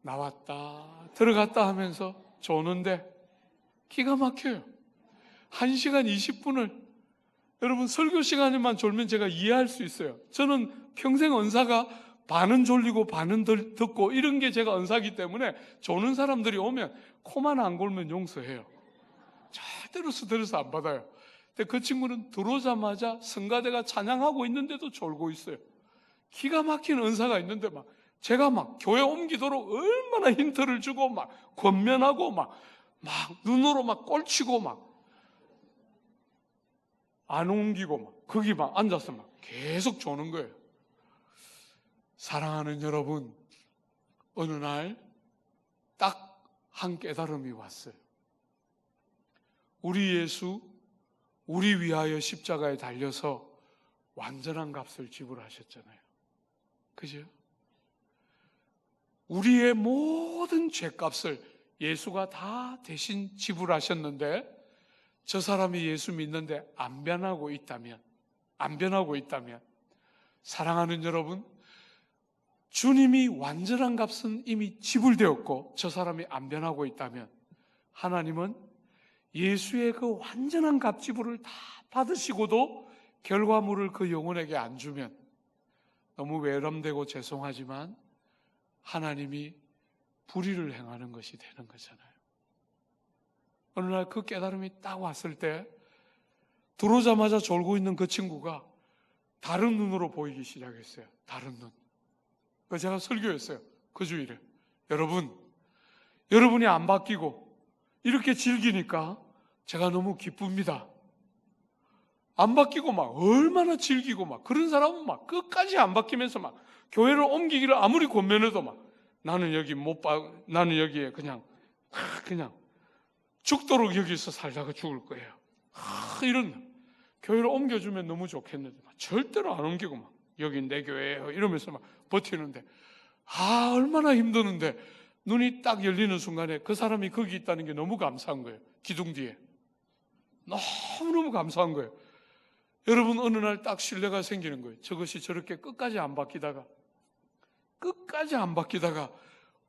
나왔다 들어갔다 하면서 조는데 기가 막혀요. 1시간 20분을 여러분, 설교 시간에만 졸면 제가 이해할 수 있어요. 저는 평생 언사가 반은 졸리고 반은 듣고 이런 게 제가 언사기 때문에 조는 사람들이 오면 코만 안 골면 용서해요. 절대로 스트레스 안 받아요. 근데 그 친구는 들어오자마자 성가대가 찬양하고 있는데도 졸고 있어요. 기가 막힌 은사가 있는데 막 제가 막 교회 옮기도록 얼마나 힌트를 주고 막 권면하고 막 눈으로 막 꼴치고 막 안 옮기고 막 거기 막 앉아서 막 계속 조는 거예요. 사랑하는 여러분, 어느 날 딱 한 깨달음이 왔어요. 우리 예수, 우리 위하여 십자가에 달려서 완전한 값을 지불하셨잖아요. 그죠? 우리의 모든 죄값을 예수가 다 대신 지불하셨는데 저 사람이 예수 믿는데 안 변하고 있다면 사랑하는 여러분, 주님이 완전한 값은 이미 지불되었고 저 사람이 안 변하고 있다면 하나님은 예수의 그 완전한 값 지불을 다 받으시고도 결과물을 그 영혼에게 안 주면 너무 외람되고 죄송하지만 하나님이 불의를 행하는 것이 되는 거잖아요. 어느 날 그 깨달음이 딱 왔을 때 들어오자마자 졸고 있는 그 친구가 다른 눈으로 보이기 시작했어요. 다른 눈. 그래서 제가 설교했어요. 그 주일에. 여러분이 안 바뀌고 이렇게 즐기니까 제가 너무 기쁩니다. 안 바뀌고 막 얼마나 즐기고 막 그런 사람은 막 끝까지 안 바뀌면서 막 교회를 옮기기를 아무리 권면해도 막 나는 여기에 그냥 죽도록 여기서 살다가 죽을 거예요. 이런 교회를 옮겨주면 너무 좋겠는데 절대로 안 옮기고 막 여긴 내 교회예요 이러면서 막 버티는데 얼마나 힘드는데 눈이 딱 열리는 순간에 그 사람이 거기 있다는 게 너무 감사한 거예요. 기둥 뒤에 너무너무 감사한 거예요. 여러분, 어느 날 딱 신뢰가 생기는 거예요. 저것이 저렇게 끝까지 안 바뀌다가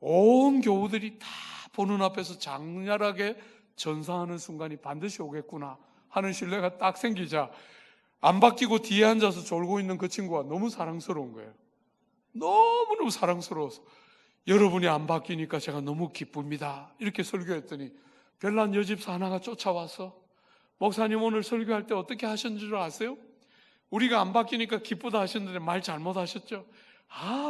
온 교우들이 다 보는 앞에서 장렬하게 전사하는 순간이 반드시 오겠구나 하는 신뢰가 딱 생기자 안 바뀌고 뒤에 앉아서 졸고 있는 그 친구가 너무 사랑스러운 거예요. 너무너무 사랑스러워서 여러분이 안 바뀌니까 제가 너무 기쁩니다 이렇게 설교했더니 별난 여집사 하나가 쫓아와서 목사님 오늘 설교할 때 어떻게 하셨는 줄 아세요? 우리가 안 바뀌니까 기쁘다 하셨는데 말 잘못하셨죠?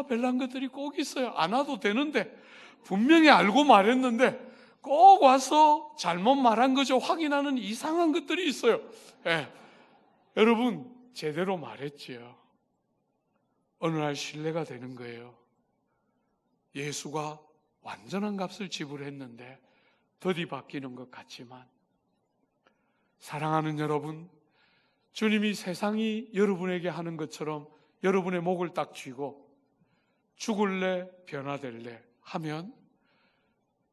별난 것들이 꼭 있어요. 안 와도 되는데 분명히 알고 말했는데 꼭 와서 잘못 말한 거죠 확인하는 이상한 것들이 있어요. 여러분, 제대로 말했지요. 어느 날 신뢰가 되는 거예요. 예수가 완전한 값을 지불했는데 더디 바뀌는 것 같지만, 사랑하는 여러분, 주님이 세상이 여러분에게 하는 것처럼 여러분의 목을 딱 쥐고 죽을래 변화될래 하면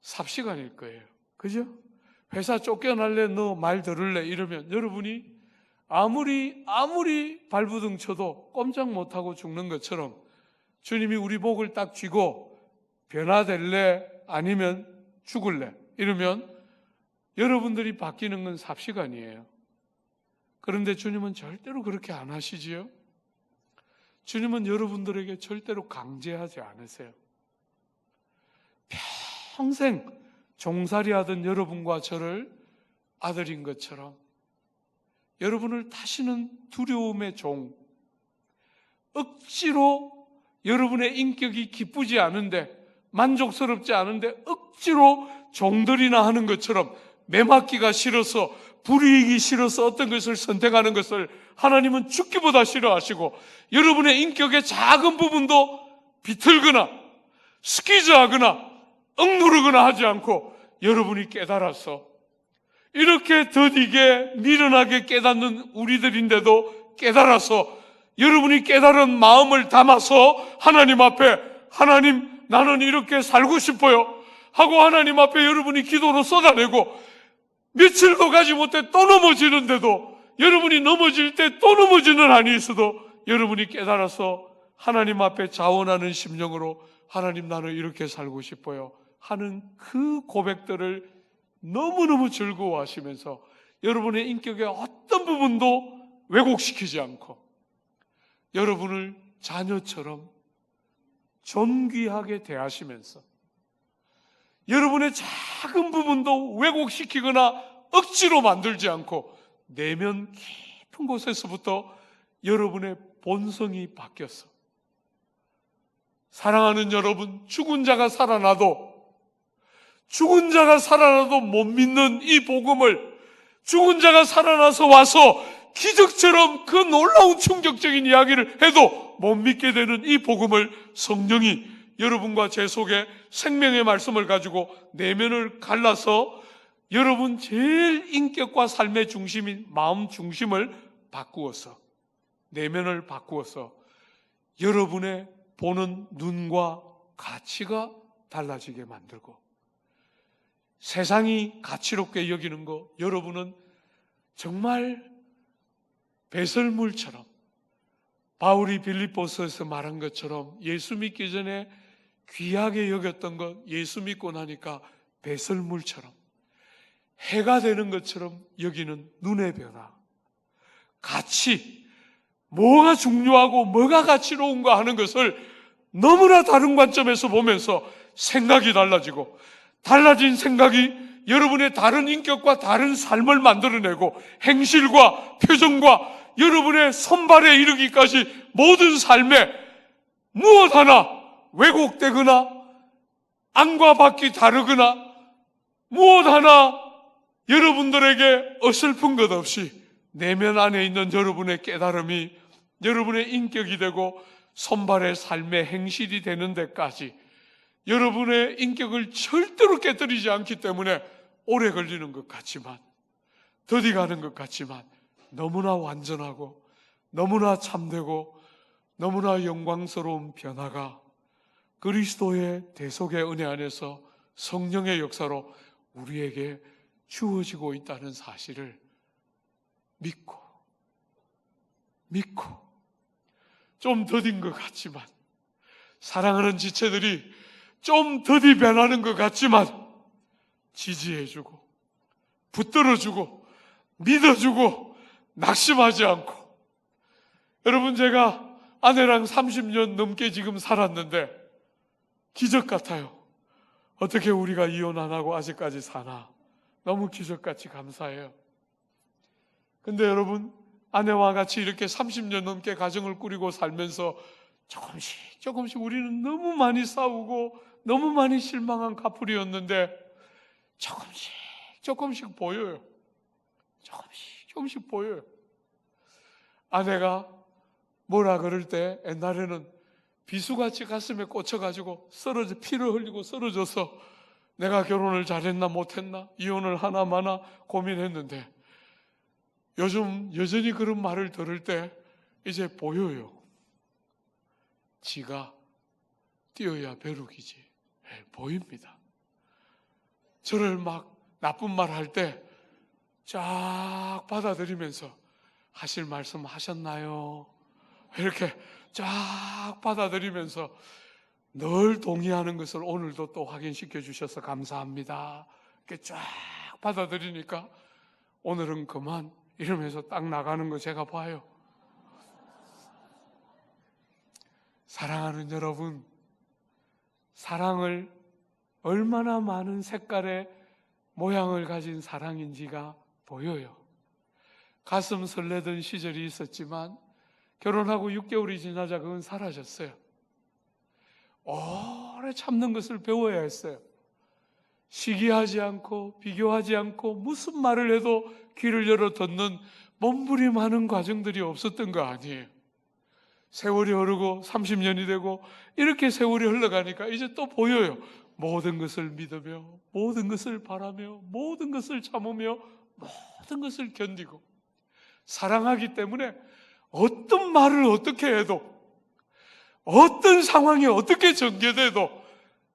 삽시간일 거예요. 그죠? 회사 쫓겨날래 너 말 들을래 이러면 여러분이 아무리 발부둥 쳐도 꼼짝 못하고 죽는 것처럼 주님이 우리 목을 딱 쥐고 변화될래 아니면 죽을래 이러면 여러분들이 바뀌는 건 삽시간이에요. 그런데 주님은 절대로 그렇게 안 하시지요. 주님은 여러분들에게 절대로 강제하지 않으세요. 평생 종살이 하던 여러분과 저를 아들인 것처럼 여러분을 다시는 두려움의 종, 억지로 여러분의 인격이 기쁘지 않은데 만족스럽지 않은데 억지로 종들이나 하는 것처럼 매맞기가 싫어서 불이익이 싫어서 어떤 것을 선택하는 것을 하나님은 죽기보다 싫어하시고 여러분의 인격의 작은 부분도 비틀거나 스키즈하거나 억누르거나 하지 않고 여러분이 깨달아서 이렇게 더디게 미련하게 깨닫는 우리들인데도 깨달아서 여러분이 깨달은 마음을 담아서 하나님 앞에 하나님 나는 이렇게 살고 싶어요 하고 하나님 앞에 여러분이 기도로 쏟아내고 며칠도 가지 못해 또 넘어지는데도 여러분이 넘어질 때 또 넘어지는 한이 있어도 여러분이 깨달아서 하나님 앞에 자원하는 심령으로 하나님 나는 이렇게 살고 싶어요 하는 그 고백들을 너무너무 즐거워하시면서 여러분의 인격의 어떤 부분도 왜곡시키지 않고 여러분을 자녀처럼 존귀하게 대하시면서 여러분의 작은 부분도 왜곡시키거나 억지로 만들지 않고 내면 깊은 곳에서부터 여러분의 본성이 바뀌어서 사랑하는 여러분, 죽은 자가 살아나도 못 믿는 이 복음을 죽은 자가 살아나서 와서 기적처럼 그 놀라운 충격적인 이야기를 해도 못 믿게 되는 이 복음을 성령이 여러분과 제 속에 생명의 말씀을 가지고 내면을 갈라서 여러분 제일 인격과 삶의 중심인 마음 중심을 바꾸어서 내면을 바꾸어서 여러분의 보는 눈과 가치가 달라지게 만들고 세상이 가치롭게 여기는 거 여러분은 정말 배설물처럼 바울이 빌립보서에서 말한 것처럼 예수 믿기 전에 귀하게 여겼던 것 예수 믿고 나니까 배설물처럼 해가 되는 것처럼 여기는 눈의 변화, 가치, 뭐가 중요하고 뭐가 가치로운가 하는 것을 너무나 다른 관점에서 보면서 생각이 달라지고 달라진 생각이 여러분의 다른 인격과 다른 삶을 만들어내고 행실과 표정과 여러분의 선발에 이르기까지 모든 삶에 무엇 하나 왜곡되거나 안과 밖이 다르거나 무엇 하나 여러분들에게 어설픈 것 없이 내면 안에 있는 여러분의 깨달음이 여러분의 인격이 되고 선발의 삶의 행실이 되는 데까지 여러분의 인격을 절대로 깨뜨리지 않기 때문에 오래 걸리는 것 같지만, 더디 가는 것 같지만 너무나 완전하고 너무나 참되고 너무나 영광스러운 변화가 그리스도의 대속의 은혜 안에서 성령의 역사로 우리에게 주어지고 있다는 사실을 믿고 좀 더딘 것 같지만, 사랑하는 지체들이 좀 더디 변하는 것 같지만 지지해주고 붙들어주고 믿어주고 낙심하지 않고, 여러분, 제가 아내랑 30년 넘게 지금 살았는데 기적 같아요. 어떻게 우리가 이혼 안 하고 아직까지 사나, 너무 기적같이 감사해요. 근데 여러분, 아내와 같이 이렇게 30년 넘게 가정을 꾸리고 살면서 조금씩 우리는 너무 많이 싸우고 너무 많이 실망한 커플이었는데 조금씩 보여요. 조금씩 보여요. 아내가 뭐라 그럴 때 옛날에는 비수같이 가슴에 꽂혀가지고 피를 흘리고 쓰러져서 내가 결혼을 잘했나 못했나, 이혼을 하나 마나 고민했는데, 요즘 여전히 그런 말을 들을 때 이제 보여요. 지가 뛰어야 벼룩이지. 보입니다. 저를 막 나쁜 말 할 때 쫙 받아들이면서 하실 말씀 하셨나요? 이렇게 쫙 받아들이면서 늘 동의하는 것을 오늘도 또 확인시켜 주셔서 감사합니다. 이렇게 쫙 받아들이니까 오늘은 그만 이러면서 딱 나가는 거 제가 봐요. 사랑하는 여러분, 사랑을 얼마나 많은 색깔의 모양을 가진 사랑인지가 보여요. 가슴 설레던 시절이 있었지만 결혼하고 6개월이 지나자 그건 사라졌어요. 오래 참는 것을 배워야 했어요. 시기하지 않고 비교하지 않고 무슨 말을 해도 귀를 열어 듣는 몸부림하는 과정들이 없었던 거 아니에요. 세월이 흐르고 30년이 되고 이렇게 세월이 흘러가니까 이제 또 보여요. 모든 것을 믿으며 모든 것을 바라며 모든 것을 참으며 모든 것을 견디고, 사랑하기 때문에 어떤 말을 어떻게 해도 어떤 상황이 어떻게 전개돼도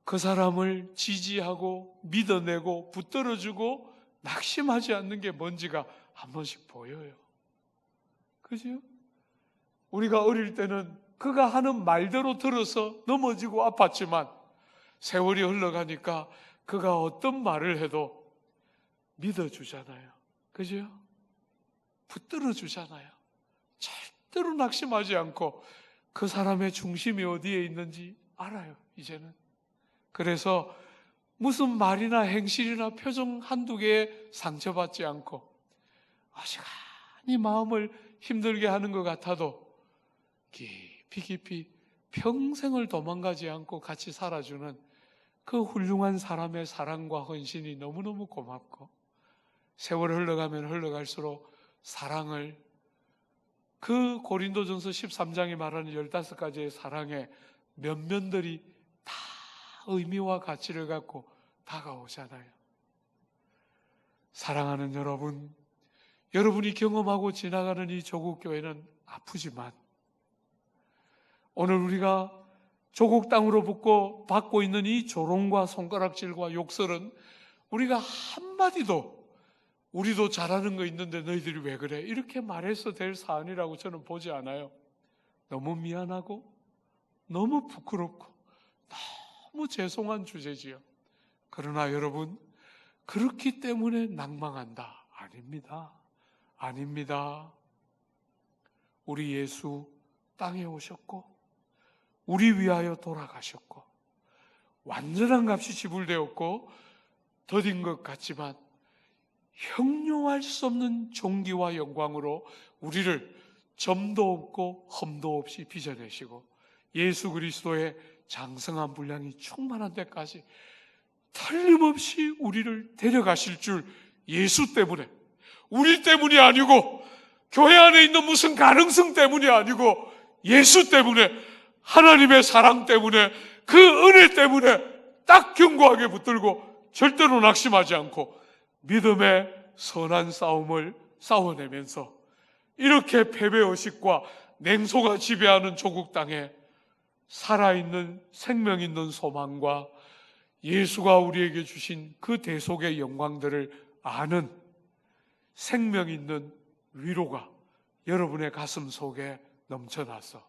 그 사람을 지지하고 믿어내고 붙들어주고 낙심하지 않는 게 뭔지가 한 번씩 보여요. 그죠? 우리가 어릴 때는 그가 하는 말대로 들어서 넘어지고 아팠지만 세월이 흘러가니까 그가 어떤 말을 해도 믿어주잖아요. 그죠? 붙들어주잖아요. 절대로 낙심하지 않고 그 사람의 중심이 어디에 있는지 알아요, 이제는. 그래서 무슨 말이나 행실이나 표정 한두 개에 상처받지 않고 어지간히 마음을 힘들게 하는 것 같아도 깊이 평생을 도망가지 않고 같이 살아주는 그 훌륭한 사람의 사랑과 헌신이 너무너무 고맙고, 세월이 흘러가면 흘러갈수록 사랑을, 그 고린도전서 13장이 말하는 15가지의 사랑의 면면들이 다 의미와 가치를 갖고 다가오잖아요. 사랑하는 여러분, 여러분이 경험하고 지나가는 이 조국교회는 아프지만, 오늘 우리가 조국 땅으로 받고 있는 이 조롱과 손가락질과 욕설은 우리가 한마디도 우리도 잘하는 거 있는데 너희들이 왜 그래? 이렇게 말해서 될 사안이라고 저는 보지 않아요. 너무 미안하고 너무 부끄럽고 너무 죄송한 주제지요. 그러나 여러분, 그렇기 때문에 낭망한다? 아닙니다. 우리 예수 땅에 오셨고 우리 위하여 돌아가셨고 완전한 값이 지불되었고 더딘 것 같지만 형용할 수 없는 존귀와 영광으로 우리를 점도 없고 흠도 없이 빚어내시고 예수 그리스도의 장성한 분량이 충만한 데까지 틀림없이 우리를 데려가실 줄, 예수 때문에, 우리 때문이 아니고 교회 안에 있는 무슨 가능성 때문이 아니고 예수 때문에, 하나님의 사랑 때문에, 그 은혜 때문에 딱 견고하게 붙들고 절대로 낙심하지 않고 믿음의 선한 싸움을 싸워내면서 이렇게 패배의식과 냉소가 지배하는 조국 땅에 살아있는 생명 있는 소망과 예수가 우리에게 주신 그 대속의 영광들을 아는 생명 있는 위로가 여러분의 가슴 속에 넘쳐나서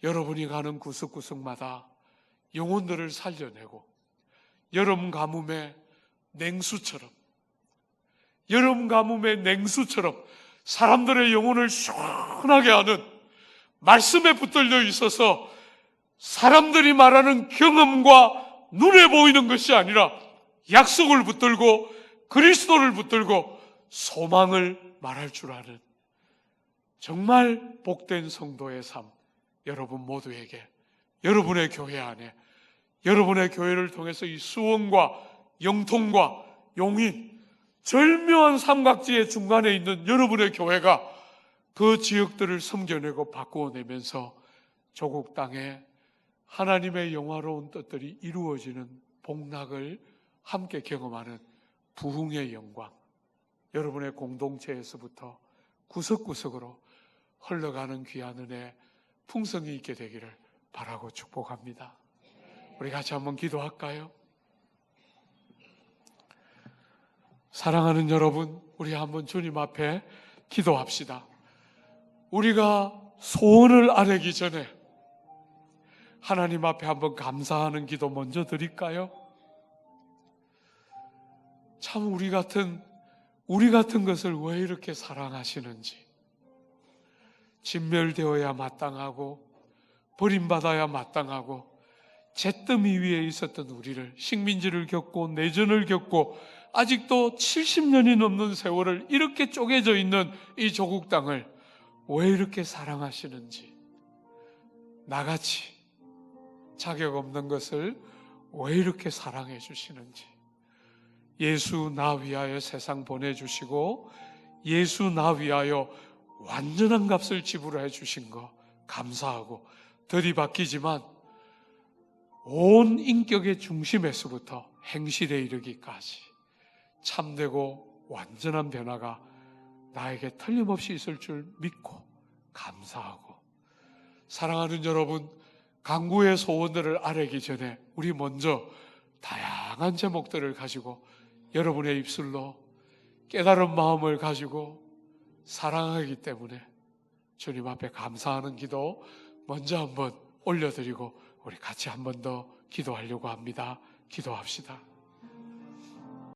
여러분이 가는 구석구석마다 영혼들을 살려내고 여름 가뭄의 냉수처럼 사람들의 영혼을 시원하게 하는 말씀에 붙들려 있어서 사람들이 말하는 경험과 눈에 보이는 것이 아니라 약속을 붙들고 그리스도를 붙들고 소망을 말할 줄 아는 정말 복된 성도의 삶, 여러분 모두에게, 여러분의 교회 안에, 여러분의 교회를 통해서 이 수원과 영통과 용인, 절묘한 삼각지의 중간에 있는 여러분의 교회가 그 지역들을 섬겨내고 바꾸어내면서 조국 땅에 하나님의 영화로운 뜻들이 이루어지는 복락을 함께 경험하는 부흥의 영광, 여러분의 공동체에서부터 구석구석으로 흘러가는 귀한 은혜, 풍성이 있게 되기를 바라고 축복합니다. 우리 같이 한번 기도할까요? 사랑하는 여러분, 우리 한번 주님 앞에 기도합시다. 우리가 소원을 아뢰기 전에 하나님 앞에 한번 감사하는 기도 먼저 드릴까요? 참 우리 같은 것을 왜 이렇게 사랑하시는지, 진멸되어야 마땅하고 버림받아야 마땅하고 잿더미 위에 있었던 우리를, 식민지를 겪고 내전을 겪고 아직도 70년이 넘는 세월을 이렇게 쪼개져 있는 이 조국 땅을 왜 이렇게 사랑하시는지, 나같이 자격 없는 것을 왜 이렇게 사랑해 주시는지, 예수 나 위하여 세상 보내주시고 예수 나 위하여 완전한 값을 지불해 주신 거 감사하고, 들이받기지만 온 인격의 중심에서부터 행실에 이르기까지 참되고 완전한 변화가 나에게 틀림없이 있을 줄 믿고 감사하고, 사랑하는 여러분, 간구의 소원들을 아뢰기 전에 우리 먼저 다양한 제목들을 가지고 여러분의 입술로 깨달은 마음을 가지고 사랑하기 때문에 주님 앞에 감사하는 기도 먼저 한번 올려드리고 우리 같이 한 번 더 기도하려고 합니다. 기도합시다.